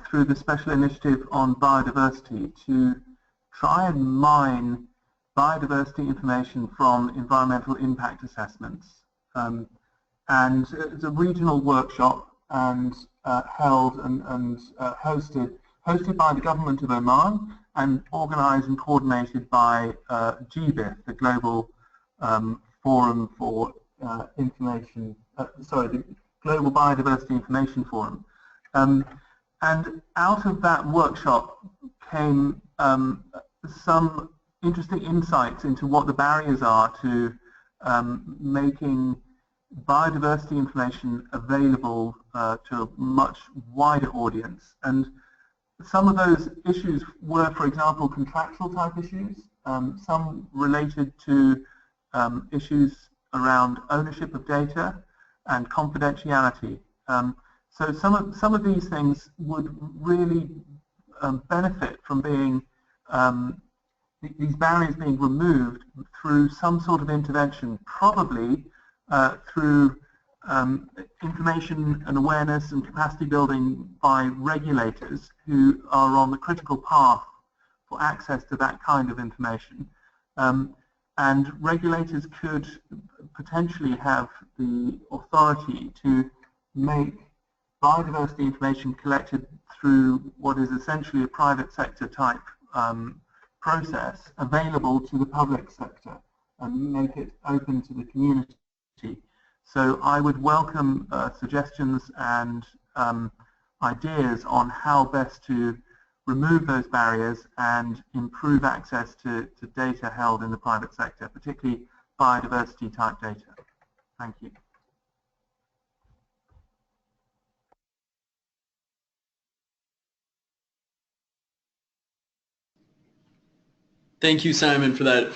through the Special Initiative on Biodiversity to try and mine biodiversity information from environmental impact assessments. And it's a regional workshop and held and hosted by the government of Oman and organized and coordinated by GBIF, the Global Forum for Information, the Global Biodiversity Information Forum. And out of that workshop came some interesting insights into what the barriers are to making biodiversity information available to a much wider audience. And some of those issues were, for example, contractual type issues, some related to issues around ownership of data and confidentiality. So some of these things would really benefit from being these barriers being removed through some sort of intervention, probably through information and awareness and capacity building by regulators who are on the critical path for access to that kind of information. And regulators could potentially have the authority to make biodiversity information collected through what is essentially a private sector type process available to the public sector and make it open to the community. So I would welcome suggestions and ideas on how best to remove those barriers and improve access to data held in the private sector, particularly biodiversity type data. Thank you. Thank you, Simon, for that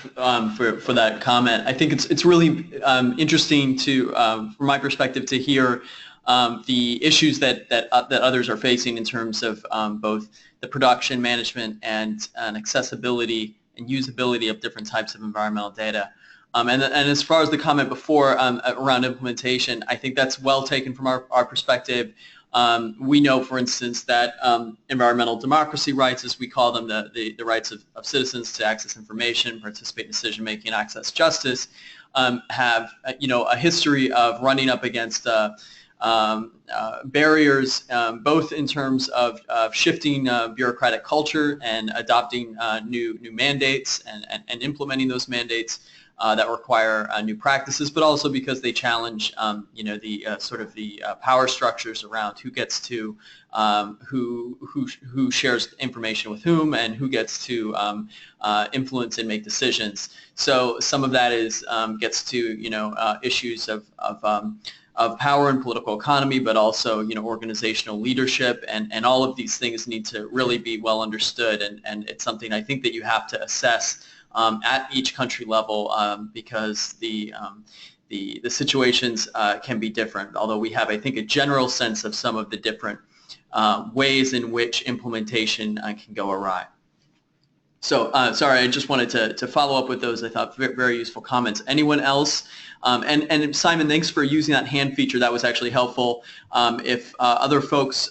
for that comment. I think it's really interesting to, from my perspective, to hear the issues that others are facing in terms of both the production, management, and accessibility and usability of different types of environmental data. And as far as the comment before around implementation, I think that's well taken from our perspective. We know, for instance, that environmental democracy rights, as we call them, the rights of citizens to access information, participate in decision-making, access justice, have a history of running up against barriers, both in terms of shifting bureaucratic culture and adopting new mandates and implementing those mandates that require new practices, but also because they challenge, the sort of the power structures around who gets to who shares information with whom and who gets to influence and make decisions. So some of that is gets to issues of power and political economy, but also organizational leadership, and all of these things need to really be well understood, and it's something I think that you have to assess at each country level because the situations can be different, although we have, I think, a general sense of some of the different ways in which implementation can go awry. So sorry, I just wanted to follow up with those, I thought, very useful comments. Anyone else? And Simon, thanks for using that hand feature. That was actually helpful. If other folks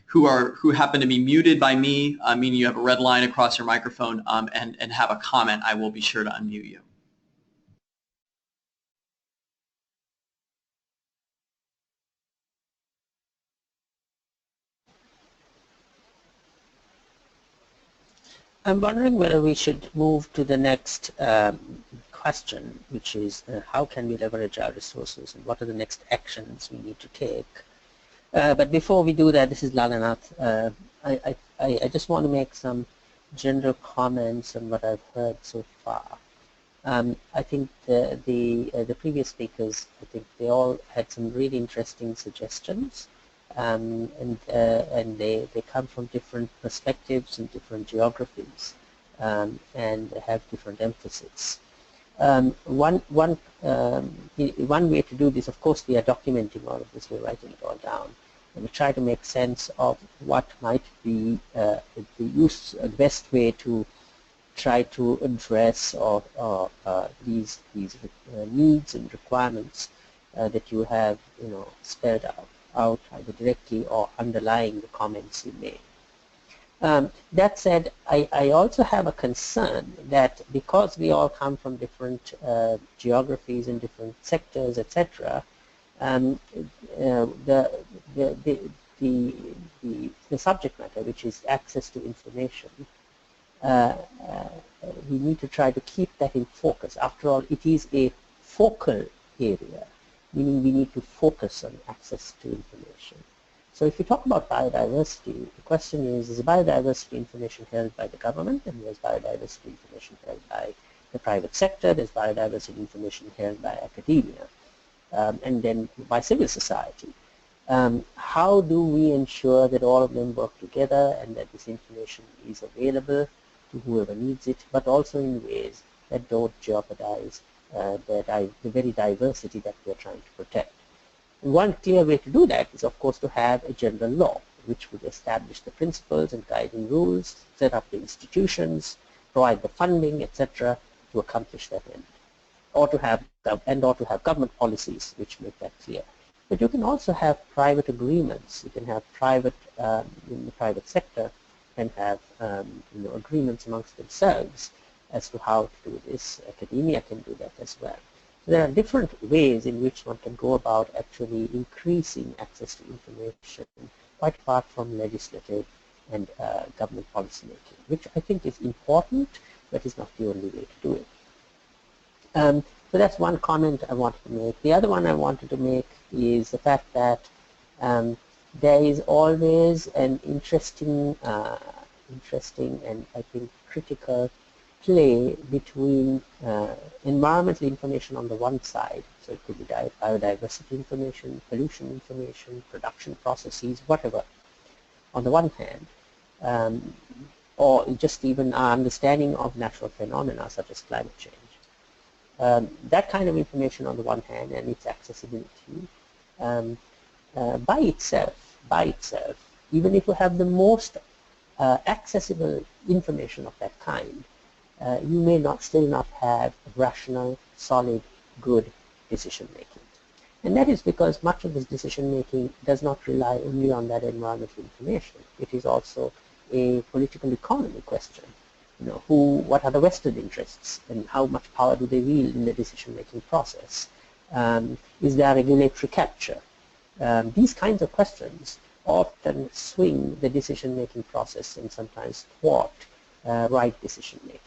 who happen to be muted by me, meaning you have a red line across your microphone, and have a comment, I will be sure to unmute you. I'm wondering whether we should move to the next question, which is how can we leverage our resources and what are the next actions we need to take. But before we do that, this is Lalanath. I just want to make some general comments on what I've heard so far. I think the previous speakers, I think they all had some really interesting suggestions, and they come from different perspectives and different geographies, and have different emphasis. One way to do this, of course, we are documenting all of this, we're writing it all down, and we try to make sense of what might be the best way to try to address these needs and requirements that you have spelled out either directly or underlying the comments you made. That said, I also have a concern that because we all come from different geographies and different sectors, etc., the subject matter, which is access to information, we need to try to keep that in focus. After all, it is a focal area, meaning we need to focus on access to information. So if we talk about biodiversity, the question is biodiversity information held by the government, and there's biodiversity information held by the private sector, there's biodiversity information held by academia, and then by civil society. How do we ensure that all of them work together and that this information is available to whoever needs it, but also in ways that don't jeopardize the very diversity that we're trying to protect? One clear way to do that is, of course, to have a general law which would establish the principles and guiding rules, set up the institutions, provide the funding, etc., to accomplish that end, or to have government policies which make that clear. But you can also have private agreements. You can have private in the private sector can have agreements amongst themselves as to how to do this. Academia can do that as well. There are different ways in which one can go about actually increasing access to information, quite apart from legislative and government policy making, which I think is important, but is not the only way to do it. So that's one comment I wanted to make. The other one I wanted to make is the fact that there is always an interesting and I think critical play between environmental information on the one side, so it could be biodiversity information, pollution information, production processes, whatever, on the one hand, or just even our understanding of natural phenomena such as climate change. That kind of information on the one hand and its accessibility by itself, even if you have the most accessible information of that kind, you may still not have rational, solid, good decision making. And that is because much of this decision making does not rely only on that environmental information. It is also a political economy question. What are the vested interests and how much power do they wield in the decision making process? Is there regulatory capture? These kinds of questions often swing the decision making process and sometimes thwart right decision making.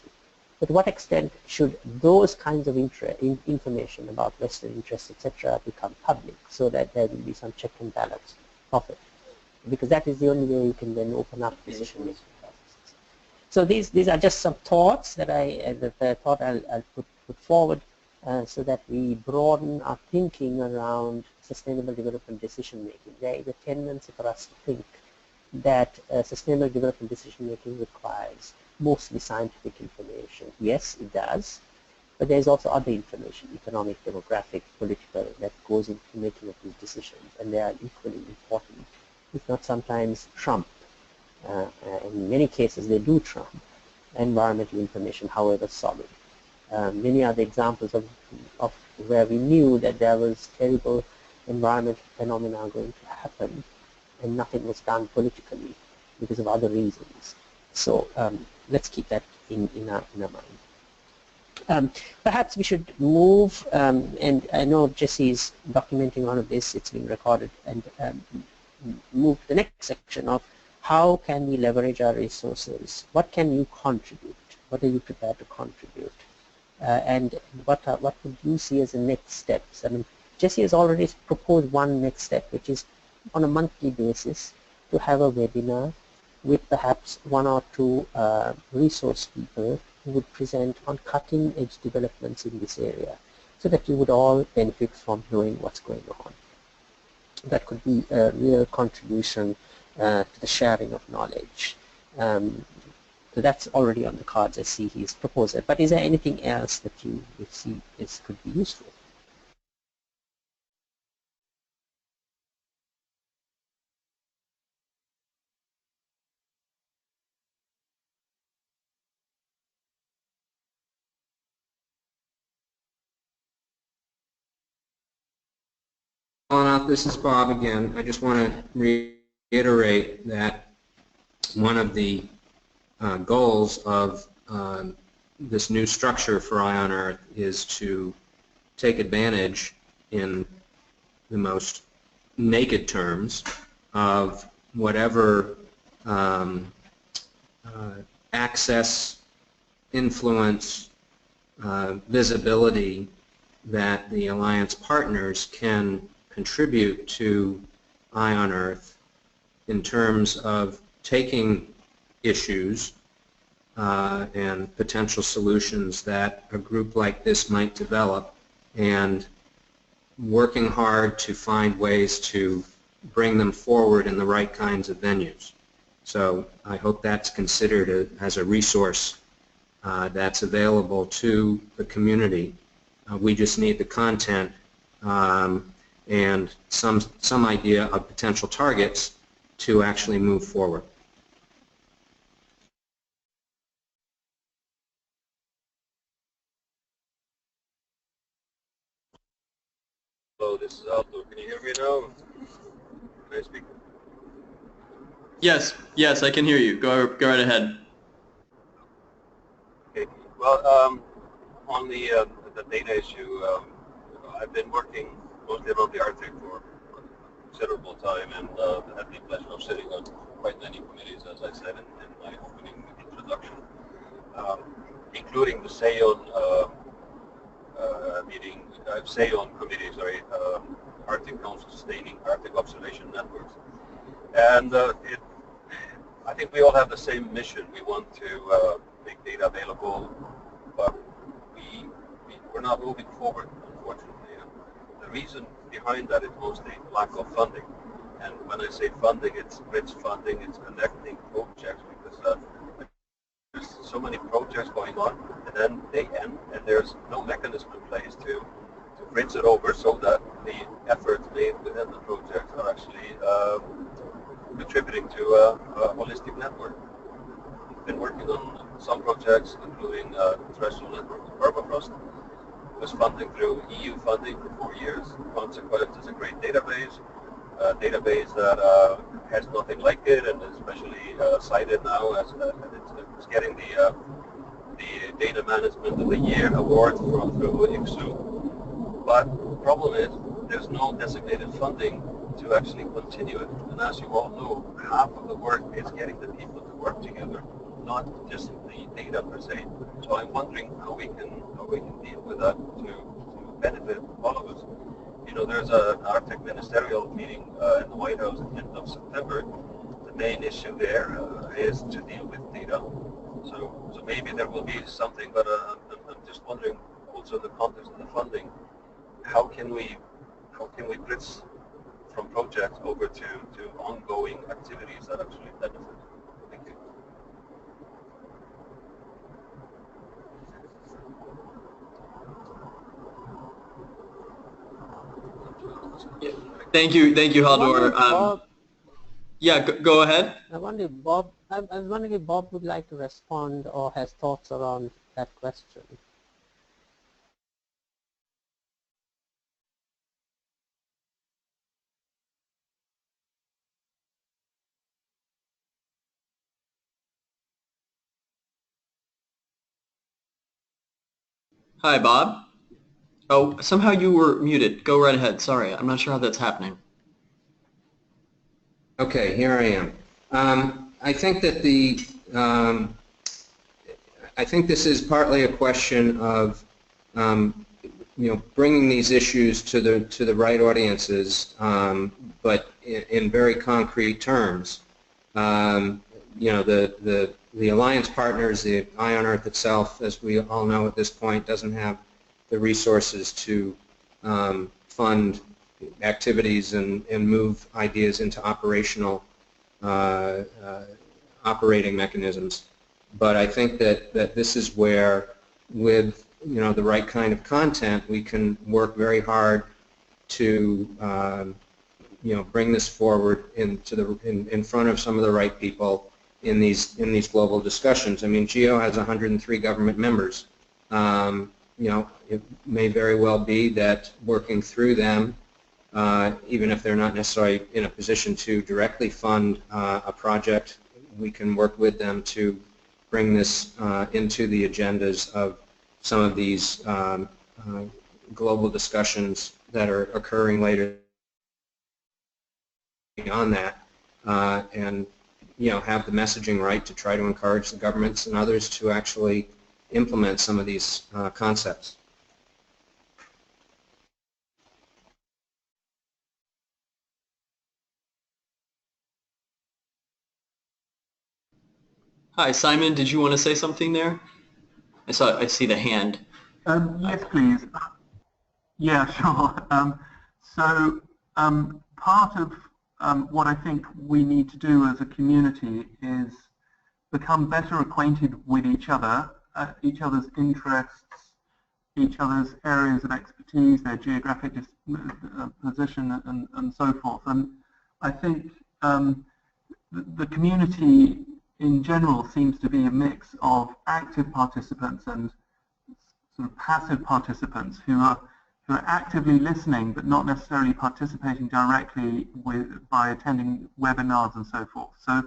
But to what extent should those kinds of information about vested interests, etc., become public so that there will be some check and balance of it? Because that is the only way you can then open up decision making processes. So these are just some thoughts that I thought I'll put forward so that we broaden our thinking around sustainable development decision making. There is a tendency for us to think that sustainable development decision making requires mostly scientific information. Yes, it does, but there is also other information, economic, demographic, political, that goes into making of these decisions, and they are equally important, if not sometimes trump. In many cases, they do trump environmental information, however solid. Many are the examples of where we knew that there was terrible environmental phenomena going to happen, and nothing was done politically because of other reasons. So let's keep that in our mind. Perhaps we should move, and I know Jesse is documenting all of this, it's being recorded, and move to the next section of how can we leverage our resources? What can you contribute? What are you prepared to contribute? And what would you see as the next steps? I mean, Jesse has already proposed one next step, which is on a monthly basis to have a webinar with perhaps one or two resource people who would present on cutting-edge developments in this area, so that you would all benefit from knowing what's going on. That could be a real contribution to the sharing of knowledge. So that's already on the cards. I see he's proposed it. But is there anything else that you see could be useful? This is Bob again. I just want to reiterate that one of the goals of this new structure for Eye on Earth is to take advantage in the most naked terms of whatever access, influence, visibility that the Alliance partners can contribute to Eye on Earth in terms of taking issues and potential solutions that a group like this might develop and working hard to find ways to bring them forward in the right kinds of venues. So I hope that's considered as a resource that's available to the community. We just need the content and some idea of potential targets to actually move forward. Hello, this is Aldo. Can you hear me now? Can I speak? Yes, yes, I can hear you. Go right ahead. Okay. Well, on the data issue, I've been working mostly around the Arctic for considerable time, and had the pleasure of sitting on quite many committees, as I said in my opening introduction, including the SAON meeting, SAON committee, sorry, Arctic Council Sustaining Arctic Observation Networks. And I think we all have the same mission. We want to make data available, but we're not moving forward, unfortunately. The reason behind that is mostly lack of funding. And when I say funding, it's bridge funding, it's connecting projects, because there's so many projects going on, and then they end, and there's no mechanism in place to bridge it over so that the efforts made within the projects are actually contributing to a holistic network. We've been working on some projects, including terrestrial network of permafrost. Was funding through EU funding for 4 years. Consequence is a great database, that has nothing like it, and especially cited now as it's getting the Data Management of the Year award through ICSU. But the problem is there's no designated funding to actually continue it. And as you all know, half of the work is getting the people to work together, not just the data per se. So I'm wondering how we can deal with that to benefit all of us. You know, there's an Arctic ministerial meeting in the White House at the end of September. The main issue there is to deal with data. So maybe there will be something, but I'm just wondering also in the context of the funding, how can we bridge from projects over to ongoing activities that actually benefit? Thank you. Thank you, Haldor. Yeah, go ahead. I wonder if Bob, I was wondering if Bob would like to respond or has thoughts around that question. Hi, Bob. Oh, somehow you were muted. Go right ahead. Sorry, I'm not sure how that's happening. Okay, here I am. I think that I think this is partly a question of bringing these issues to the right audiences, but in very concrete terms. The Alliance partners, the Eye on Earth itself, as we all know at this point, doesn't have the resources to fund activities and move ideas into operational operating mechanisms. But I think that this is where, with the right kind of content, we can work very hard to bring this forward in front of some of the right people in these global discussions. I mean, GEO has 103 government members. It may very well be that working through them, even if they're not necessarily in a position to directly fund a project we can work with them to bring this into the agendas of some of these global discussions that are occurring later beyond that, and have the messaging right to try to encourage the governments and others to actually implement some of these concepts. Hi, Simon. Did you want to say something there? I see the hand. Yes, please. Yeah, sure. Part of what I think we need to do as a community is become better acquainted with each other, each other's interests, each other's areas of expertise, their geographic position, and so forth. And I think the community in general seems to be a mix of active participants and sort of passive participants who are actively listening but not necessarily participating directly by attending webinars and so forth. So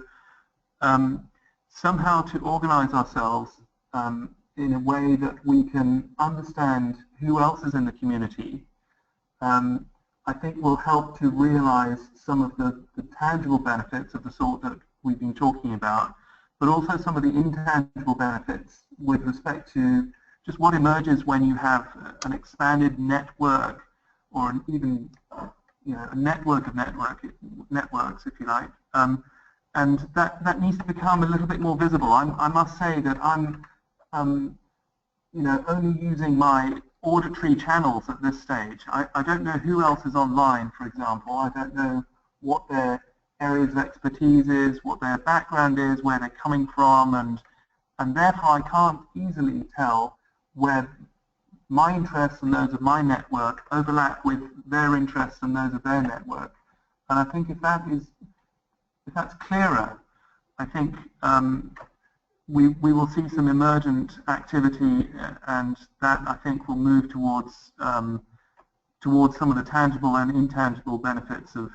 somehow to organize ourselves in a way that we can understand who else is in the community, I think will help to realize some of the tangible benefits of the sort that we've been talking about, but also some of the intangible benefits with respect to just what emerges when you have an expanded network, or even a network of networks, if you like, and that needs to become a little bit more visible. I must say that I'm only using my auditory channels at this stage. I don't know who else is online, for example. I don't know what their areas of expertise is, what their background is, where they're coming from, and therefore I can't easily tell where my interests and those of my network overlap with their interests and those of their network. And I think if that's clearer, I think we will see some emergent activity, and that I think will move towards some of the tangible and intangible benefits of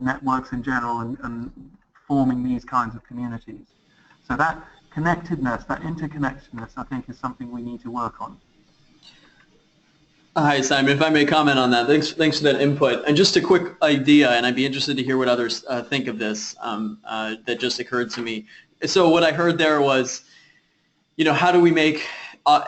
networks in general and forming these kinds of communities. So that connectedness, that interconnectedness, I think is something we need to work on. Hi, Simon. If I may comment on that, thanks for that input. And just a quick idea, and I'd be interested to hear what others think of this, that just occurred to me. So what I heard there was, how do we make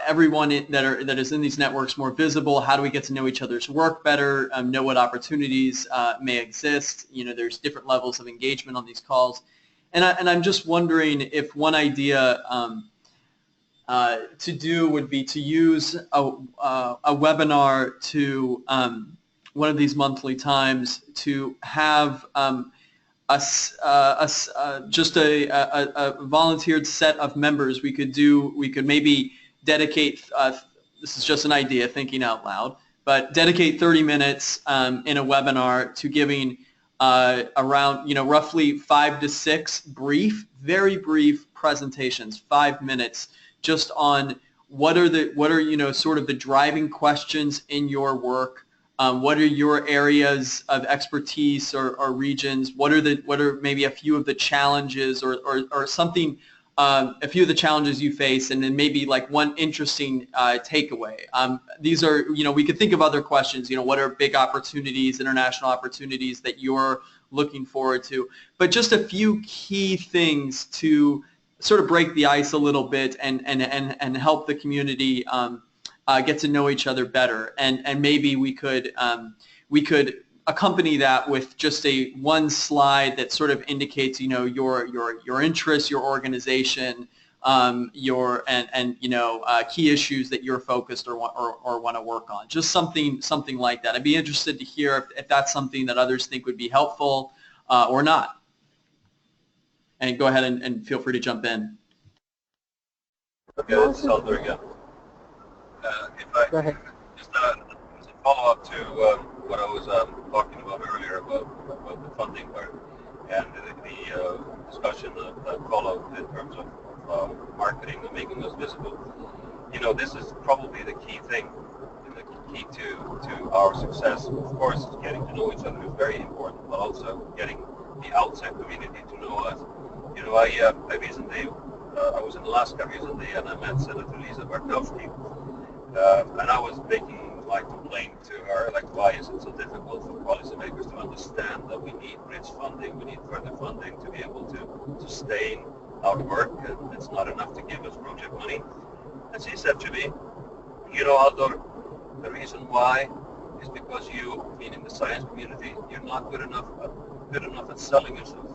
everyone that is in these networks more visible? How do we get to know each other's work better? Know what opportunities may exist? There's different levels of engagement on these calls, and I'm just wondering if one idea to do would be to use a webinar to one of these monthly times to have just a volunteered set of members. We could maybe dedicate, this is just an idea, thinking out loud, but dedicate 30 minutes in a webinar to giving around, roughly 5 to 6 very brief presentations, 5 minutes, just on what are sort of the driving questions in your work. What are your areas of expertise or regions? What are maybe a few of the challenges or something, a few of the challenges you face, and then maybe like one interesting takeaway. These are, we could think of other questions, what are big opportunities, international opportunities that you're looking forward to, but just a few key things to sort of break the ice a little bit and help the community get to know each other better, and maybe we could accompany that with just one slide that sort of indicates your interests, your organization, key issues that you're focused or want to work on. Just something like that. I'd be interested to hear if that's something that others think would be helpful or not. And go ahead and feel free to jump in. Okay, this is Salvador again. Go ahead. Just as a follow-up to what I was talking about earlier about the funding part and the discussion that followed in terms of marketing and making us visible. This is probably the key thing, the key to our success. Of course, getting to know each other is very important, but also getting the outside community to know us You know, I recently, I was in Alaska recently, and I met Senator Lisa Bartowski, and I was making my complaint to her, like, why is it so difficult for policymakers to understand that we need bridge funding, we need further funding to be able to sustain our work, and it's not enough to give us project money. And she said to me, you know, Aldo, the reason why is because you, meaning the science community, you're not good enough at selling yourself.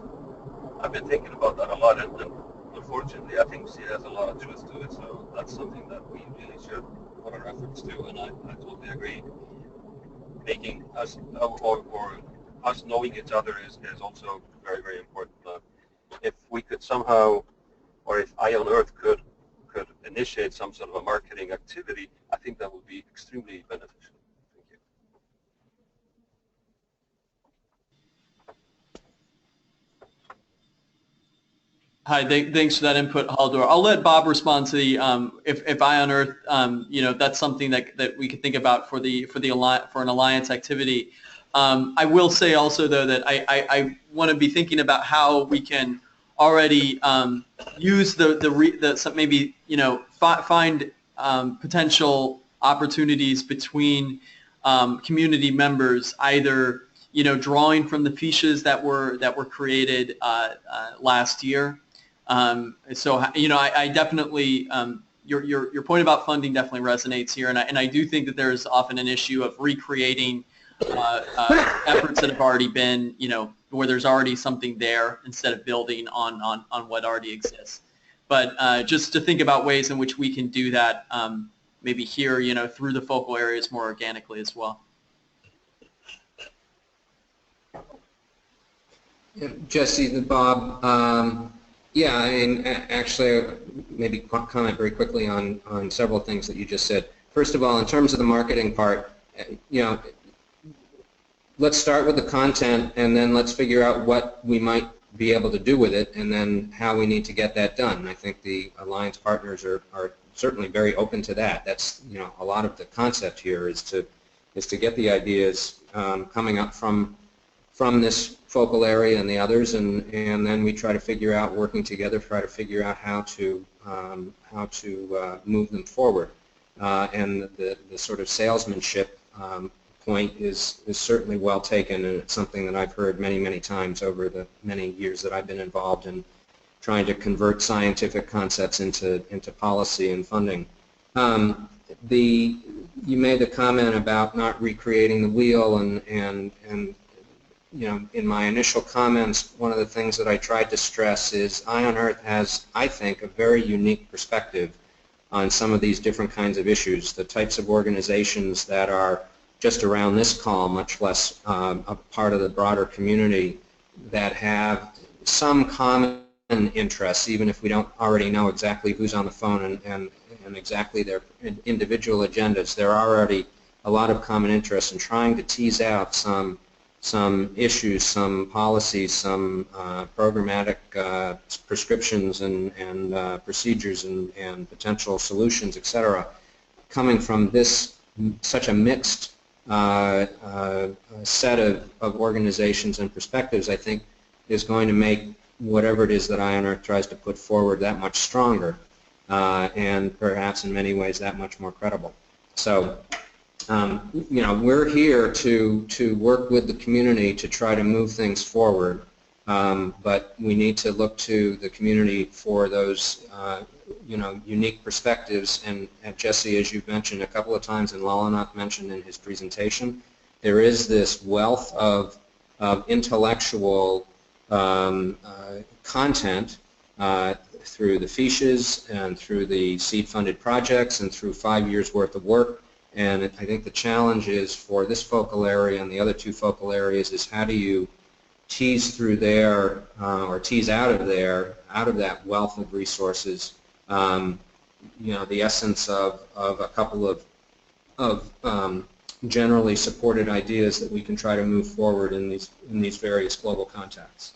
I've been thinking about that a lot, and unfortunately, I think she has a lot of truth to it. So that's something that we really should put our efforts to, and I totally agree. Making us or us knowing each other is also very, very important. If we could somehow, or if Eye on Earth could initiate some sort of a marketing activity, I think that would be extremely beneficial. Thank you. Hi, thanks for that input, Haldor. I'll let Bob respond to the if Eye on Earth, you know, that's something that we could think about for an alliance activity. I will say also though that I want to be thinking about how we can already use maybe, you know, find potential opportunities between community members, either, you know, drawing from the fiches that were created last year. So, you know, I definitely your point about funding definitely resonates here, and I do think that there's often an issue of recreating efforts that have already been, you know, where there's already something there instead of building on what already exists. But just to think about ways in which we can do that, maybe here, you know, through the focal areas more organically as well. Yeah, Jesse, Bob, yeah, I mean, actually, maybe comment very quickly on several things that you just said. First of all, in terms of the marketing part, you know, let's start with the content, and then let's figure out what we might be able to do with it, and then how we need to get that done. And I think the alliance partners are certainly very open to that. That's, you know, a lot of the concept here is to get the ideas coming up from this focal area and the others, and then we try to figure out, working together, try to figure out how to move them forward. And the sort of salesmanship point is certainly well taken, and it's something that I've heard many, many times over the many years that I've been involved in trying to convert scientific concepts into policy and funding. You made the comment about not recreating the wheel, and you know, in my initial comments, one of the things that I tried to stress is Eye on Earth has, I think, a very unique perspective on some of these different kinds of issues. The types of organizations that are just around this call, much less a part of the broader community, that have some common interests, even if we don't already know exactly who's on the phone and exactly their individual agendas. There are already a lot of common interests in trying to tease out some issues, some policies, some programmatic prescriptions and procedures and potential solutions, etc., coming from this such a mixed set of organizations and perspectives, I think is going to make whatever it is that Eye on Earth tries to put forward that much stronger, and perhaps in many ways that much more credible. So, you know, we're here to work with the community to try to move things forward, but we need to look to the community for those, you know, unique perspectives. And Jesse, as you've mentioned a couple of times, and Lalanath mentioned in his presentation, there is this wealth of intellectual content through the fiches and through the seed-funded projects and through 5 years' worth of work. And I think the challenge is for this focal area and the other two focal areas is how do you tease through there or tease out of that wealth of resources, you know, the essence of a couple of generally supported ideas that we can try to move forward in these various global contexts.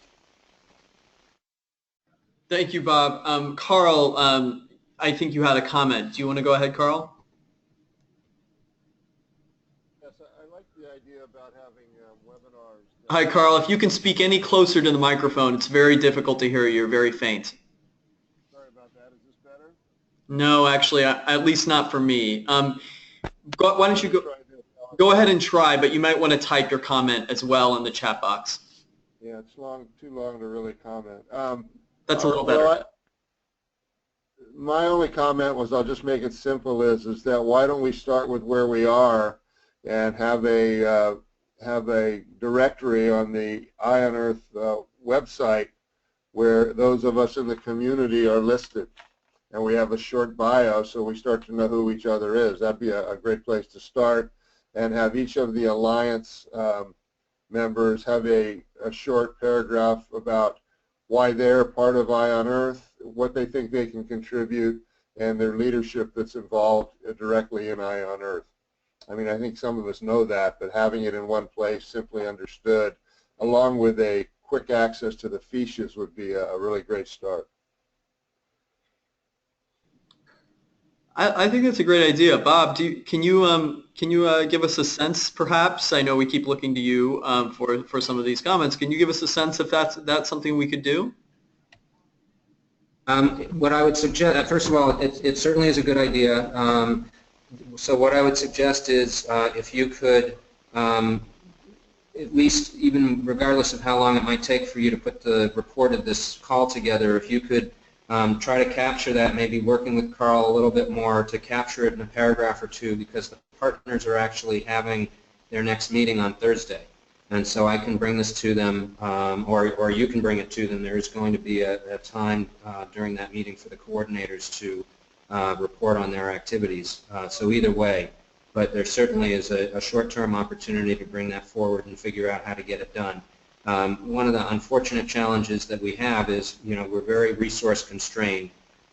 Thank you, Bob. Carl, I think you had a comment. Do you want to go ahead, Carl? Yes, I like the idea about having webinars Hi, Carl. If you can speak any closer to the microphone, it's very difficult to hear you. You're very faint. Sorry about that. Is this better? No, actually, at least not for me. Why don't you go ahead and try, but you might want to type your comment as well in the chat box. Yeah, it's too long to really comment. That's a little better. My only comment was, I'll just make it simple, is that why don't we start with where we are and have a directory on the Eye on Earth website where those of us in the community are listed, and we have a short bio so we start to know who each other is. That'd be a great place to start, and have each of the Alliance members have a short paragraph about why they're part of Eye on Earth, what they think they can contribute, and their leadership that's involved directly in Eye on Earth. I mean, I think some of us know that, but having it in one place, simply understood, along with a quick access to the fiches, would be a really great start. I think that's a great idea. Bob, can you give us a sense, perhaps? I know we keep looking to you for some of these comments. Can you give us a sense if that's something we could do? What I would suggest, first of all, it certainly is a good idea. So what I would suggest is if you could, at least even regardless of how long it might take for you to put the report of this call together, if you could try to capture that, maybe working with Carl a little bit more to capture it in a paragraph or two, because the partners are actually having their next meeting on Thursday. And so I can bring this to them, or you can bring it to them. There is going to be a time during that meeting for the coordinators to report on their activities. So either way, but there certainly is a short-term opportunity to bring that forward and figure out how to get it done. One of the unfortunate challenges that we have is, we're very resource constrained,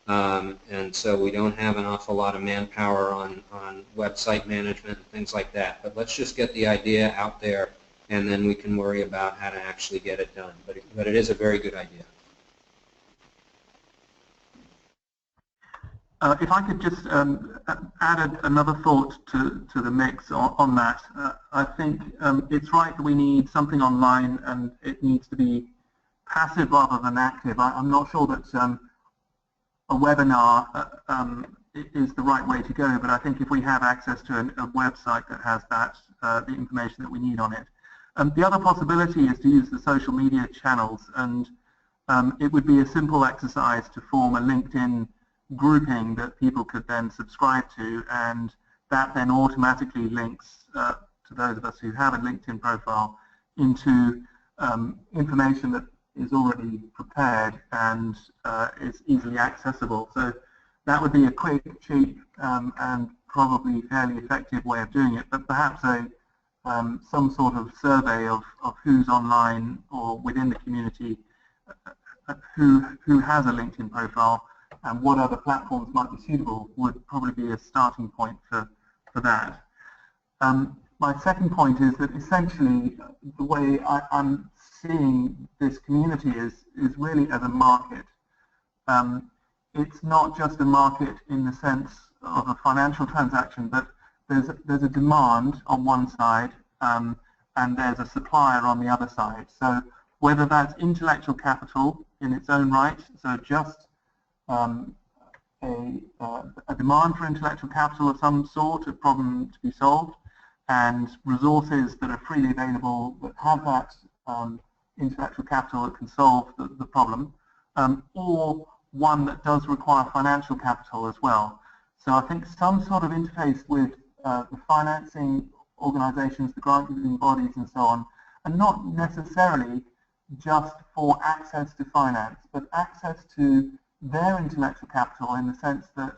and so we don't have an awful lot of manpower on website management and things like that. But let's just get the idea out there, and then we can worry about how to actually get it done. But it is a very good idea. If I could just add another thought to the mix on that. I think it's right that we need something online, and it needs to be passive rather than active. I'm not sure that a webinar is the right way to go, but I think if we have access to a website that has that, the information that we need on it. The other possibility is to use the social media channels, and it would be a simple exercise to form a LinkedIn grouping that people could then subscribe to, and that then automatically links to those of us who have a LinkedIn profile into information that is already prepared and is easily accessible. So that would be a quick, cheap, and probably fairly effective way of doing it, but perhaps some sort of survey of who's online or within the community who has a LinkedIn profile and what other platforms might be suitable would probably be a starting point for that. My second point is that essentially the way I'm seeing this community is really as a market. It's not just a market in the sense of a financial transaction, but there's a demand on one side and there's a supplier on the other side. So whether that's intellectual capital in its own right, so just a demand for intellectual capital of some sort, a problem to be solved, and resources that are freely available that have that intellectual capital that can solve the problem, or one that does require financial capital as well. So I think some sort of interface with the financing organizations, the grant-giving bodies and so on, and not necessarily just for access to finance, but access to their intellectual capital in the sense that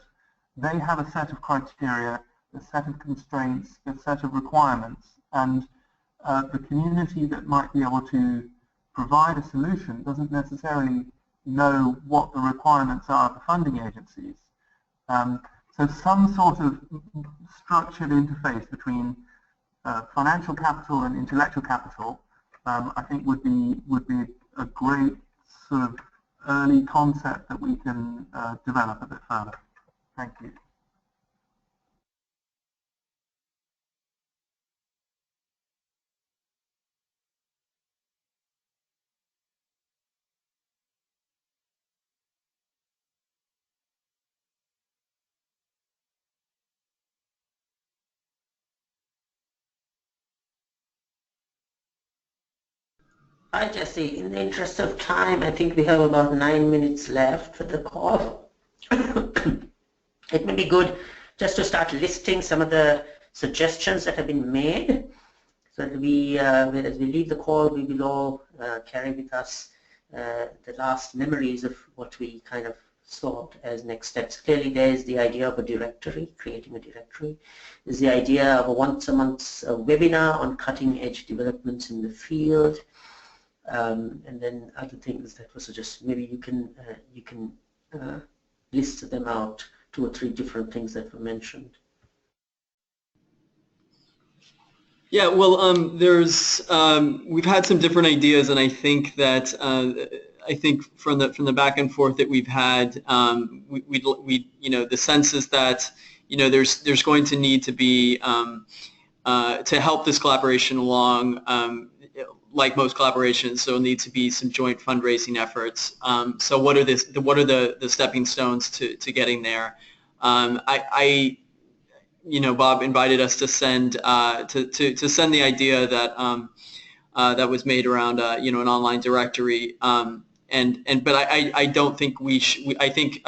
they have a set of criteria, a set of constraints, a set of requirements, and the community that might be able to provide a solution doesn't necessarily know what the requirements are of the funding agencies. So some sort of structured interface between financial capital and intellectual capital, I think would be a great sort of early concept that we can develop a bit further. Thank you. Hi, Jesse. In the interest of time, I think we have about 9 minutes left for the call. It may be good just to start listing some of the suggestions that have been made, so that we, as we leave the call, we will all carry with us the last memories of what we kind of thought as next steps. Clearly, there is the idea of a directory, creating a directory. There's the idea of a once-a-month webinar on cutting-edge developments in the field, and then other things that were suggested. Maybe you can list them out, 2 or 3 different things that were mentioned. Yeah, well, we've had some different ideas, and I think that from the back and forth that we've had, the sense is that there's going to need to be to help this collaboration along. Like most collaborations, so need to be some joint fundraising efforts. So what are the stepping stones to getting there? Bob invited us to send to send the idea that that was made around an online directory, but I don't think we should. I think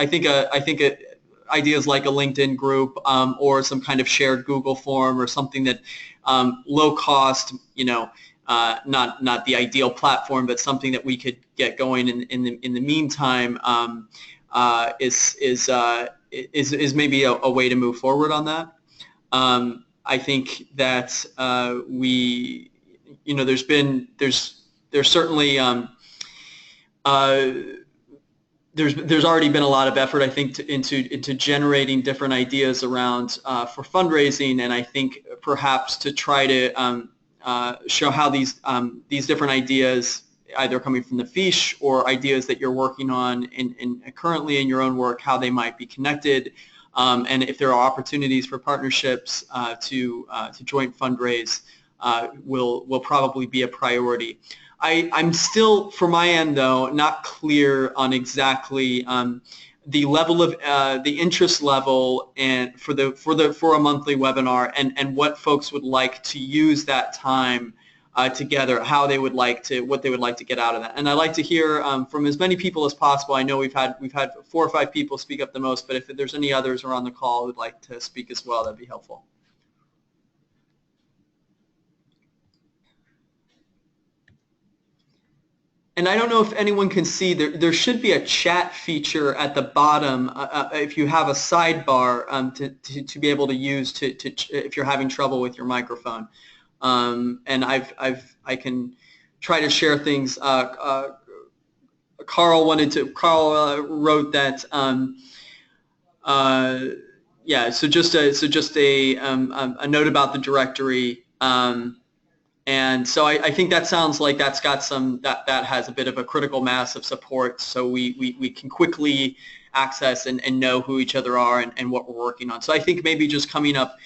ideas like a LinkedIn group or some kind of shared Google form or something that low cost, not the ideal platform, but something that we could get going in the meantime is maybe a way to move forward on that. I think that there's certainly there's already been a lot of effort, I think, into generating different ideas around for fundraising, and I think perhaps to try to show how these different ideas, either coming from the fiche or ideas that you're working on currently in your own work, how they might be connected, and if there are opportunities for partnerships to joint fundraise, will probably be a priority. I'm still, for my end though, not clear on exactly the level of the interest level and for a monthly webinar, and what folks would like to use that time together, what they would like to get out of that. And I'd like to hear from as many people as possible. I know we've had 4 or 5 people speak up the most, but if there's any others who are on the call who'd like to speak as well, that'd be helpful. And I don't know if anyone can see, there should be a chat feature at the bottom if you have a sidebar to be able to use if you're having trouble with your microphone. And I can try to share things. Carl wrote that so just a note about the directory. And so I think that sounds like that's got that has a bit of a critical mass of support, so we can quickly access and know who each other are and what we're working on. So I think maybe just coming up,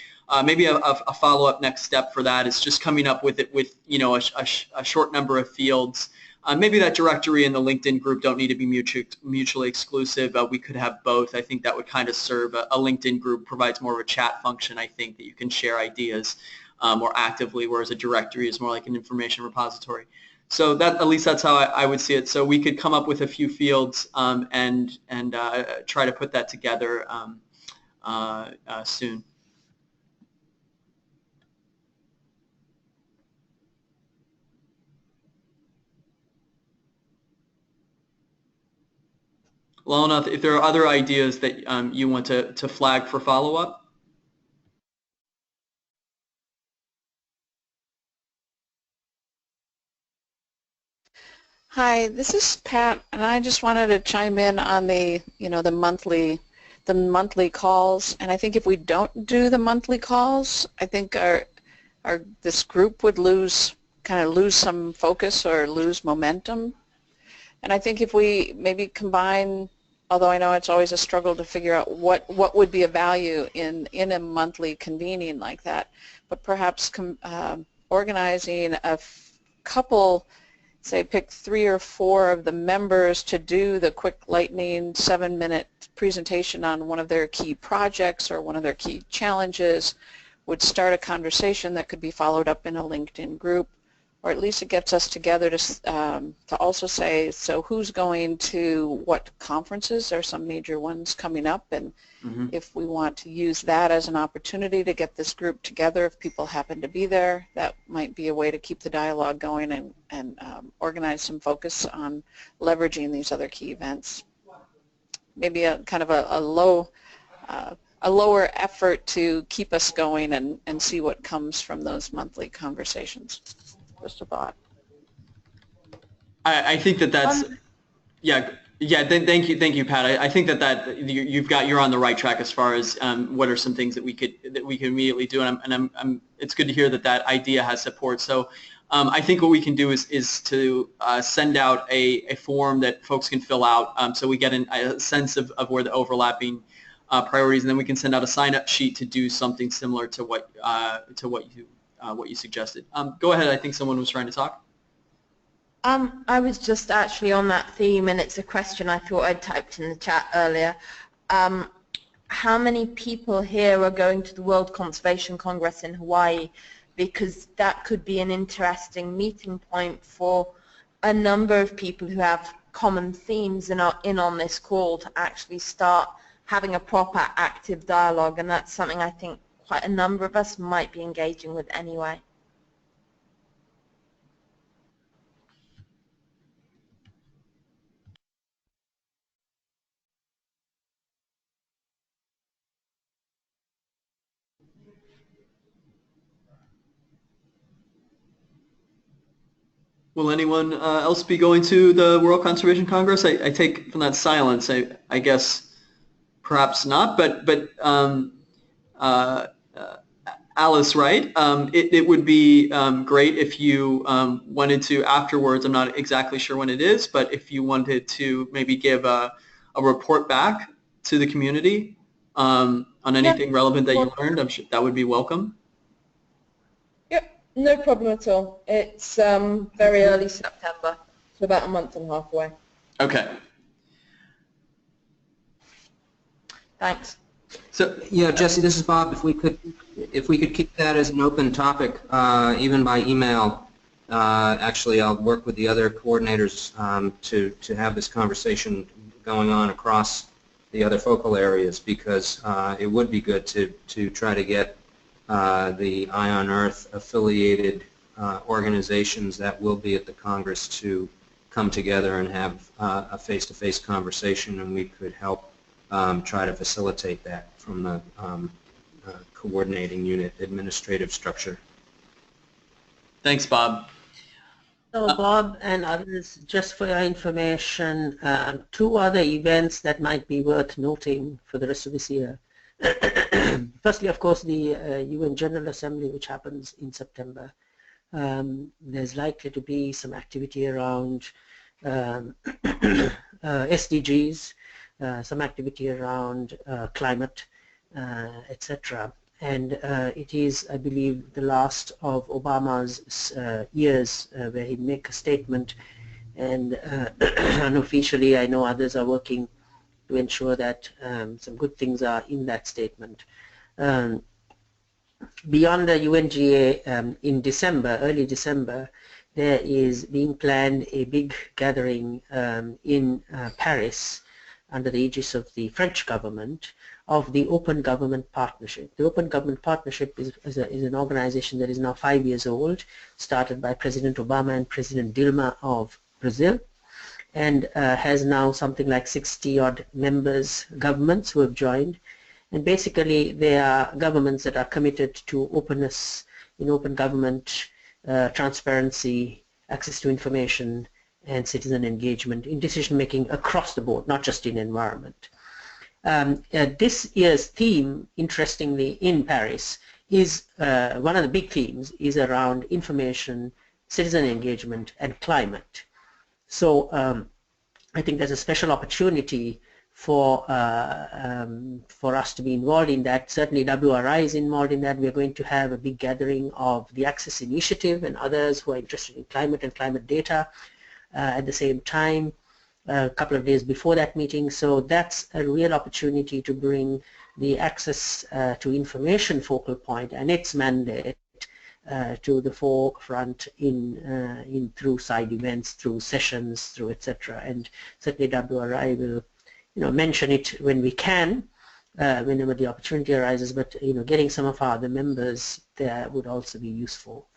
maybe a follow-up next step for that is just coming up with a short number of fields. Maybe that directory and the LinkedIn group don't need to be mutually exclusive. We could have both. I think that would kind of serve a LinkedIn group provides more of a chat function, I think, that you can share ideas more actively, whereas a directory is more like an information repository. So that, at least that's how I would see it. So we could come up with a few fields and try to put that together soon. Lana, if there are other ideas that you want to flag for follow-up. Hi, this is Pat, and I just wanted to chime in on the monthly calls. And I think if we don't do the monthly calls, I think this group would lose some focus or lose momentum. And I think if we maybe combine, although I know it's always a struggle to figure out what would be a value in a monthly convening like that, but perhaps organizing a couple, say pick 3 or 4 of the members to do the quick lightning 7-minute presentation on one of their key projects or one of their key challenges, would start a conversation that could be followed up in a LinkedIn group or at least it gets us together to also say, so who's going to what conferences? There are some major ones coming up, and if we want to use that as an opportunity to get this group together, if people happen to be there, that might be a way to keep the dialogue going and organize some focus on leveraging these other key events. Maybe a kind of a lower effort to keep us going and see what comes from those monthly conversations. Just a thought. I think that's thank you, Pat. I think that you're on the right track as far as what are some things that we could immediately do, and it's good to hear that idea has support. So I think what we can do is to send out a form that folks can fill out, so we get a sense of where the overlapping priorities, and then we can send out a sign-up sheet to do something similar to what you suggested. Go ahead. I think someone was trying to talk. I was just actually on that theme, and it's a question I thought I'd typed in the chat earlier. How many people here are going to the World Conservation Congress in Hawaii? Because that could be an interesting meeting point for a number of people who have common themes and are in on this call to actually start having a proper active dialogue, and that's something I think quite a number of us might be engaging with anyway. Will anyone else be going to the World Conservation Congress? I take from that silence, I guess perhaps not, but Alice, right? It would be great if you wanted to afterwards, I'm not exactly sure when it is, but if you wanted to maybe give a report back to the community on anything relevant that you learned, I'm sure that would be welcome. No problem at all. It's very early September, so about a month and a half away. Okay. Thanks. So yeah, Jesse, this is Bob. If we could keep that as an open topic, even by email. Actually, I'll work with the other coordinators to have this conversation going on across the other focal areas, because it would be good to try to get the Eye on Earth affiliated organizations that will be at the Congress to come together and have a face-to-face conversation, and we could help try to facilitate that from the coordinating unit administrative structure. Thanks, Bob. So Bob and others, just for your information, two other events that might be worth noting for the rest of this year. Firstly, of course, the UN General Assembly, which happens in September. There's likely to be some activity around SDGs, some activity around climate, etc. And it is, I believe, the last of Obama's years where he'd make a statement, and unofficially I know others are working to ensure that some good things are in that statement. Beyond the UNGA, in December, early December, there is being planned a big gathering in Paris under the aegis of the French government of the Open Government Partnership. The Open Government Partnership is an organization that is now 5 years old, started by President Obama and President Dilma of Brazil, and has now something like 60-odd governments who have joined. And basically they are governments that are committed to openness in open government, transparency, access to information, and citizen engagement in decision-making across the board, not just in environment. This year's theme, interestingly, in Paris, is one of the big themes is around information, citizen engagement, and climate. So I think there's a special opportunity for us to be involved in that. Certainly WRI is involved in that. We're going to have a big gathering of the Access Initiative and others who are interested in climate and climate data at the same time, a couple of days before that meeting. So that's a real opportunity to bring the access to information focal point and its mandate to the forefront in through side events, through sessions, through etc. And certainly WRI will, mention it when we can, whenever the opportunity arises. But getting some of our other members there would also be useful.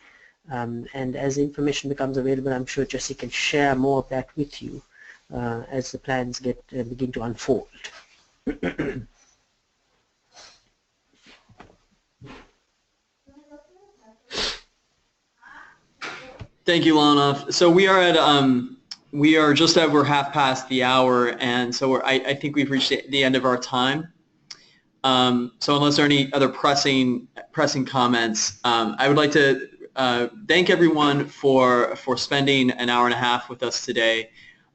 And as information becomes available, I'm sure Jesse can share more of that with you as the plans begin to unfold. Thank you, Lana. So we are just over half past the hour, and so I think we've reached the end of our time. So unless there are any other pressing comments, I would like to thank everyone for spending an hour and a half with us today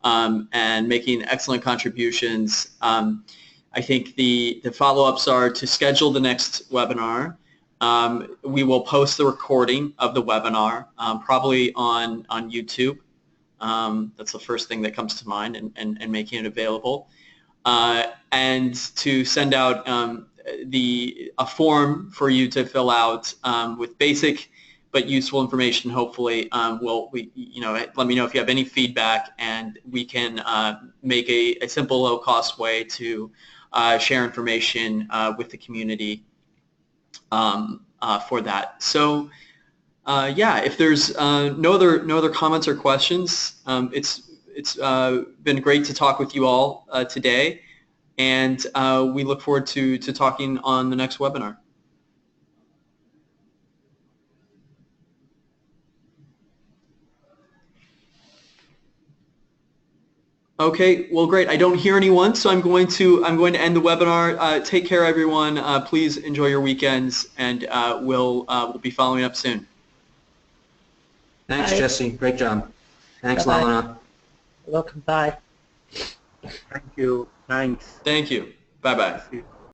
and making excellent contributions. I think the follow-ups are to schedule the next webinar. We will post the recording of the webinar, probably on YouTube. That's the first thing that comes to mind, and making it available. And to send out a form for you to fill out with basic but useful information. Hopefully, let me know if you have any feedback, and we can make a simple, low-cost way to share information with the community for that. So, yeah, if there's no other comments or questions, it's been great to talk with you all today, and we look forward to talking on the next webinar. Okay, well, great. I don't hear anyone, so I'm going to end the webinar. Take care, everyone. Please enjoy your weekends, and we'll be following up soon. Thanks, Bye. Jesse. Great job. Thanks, Bye-bye. Lana. Welcome. Bye. Thank you. Thanks. Thank you. Bye-bye.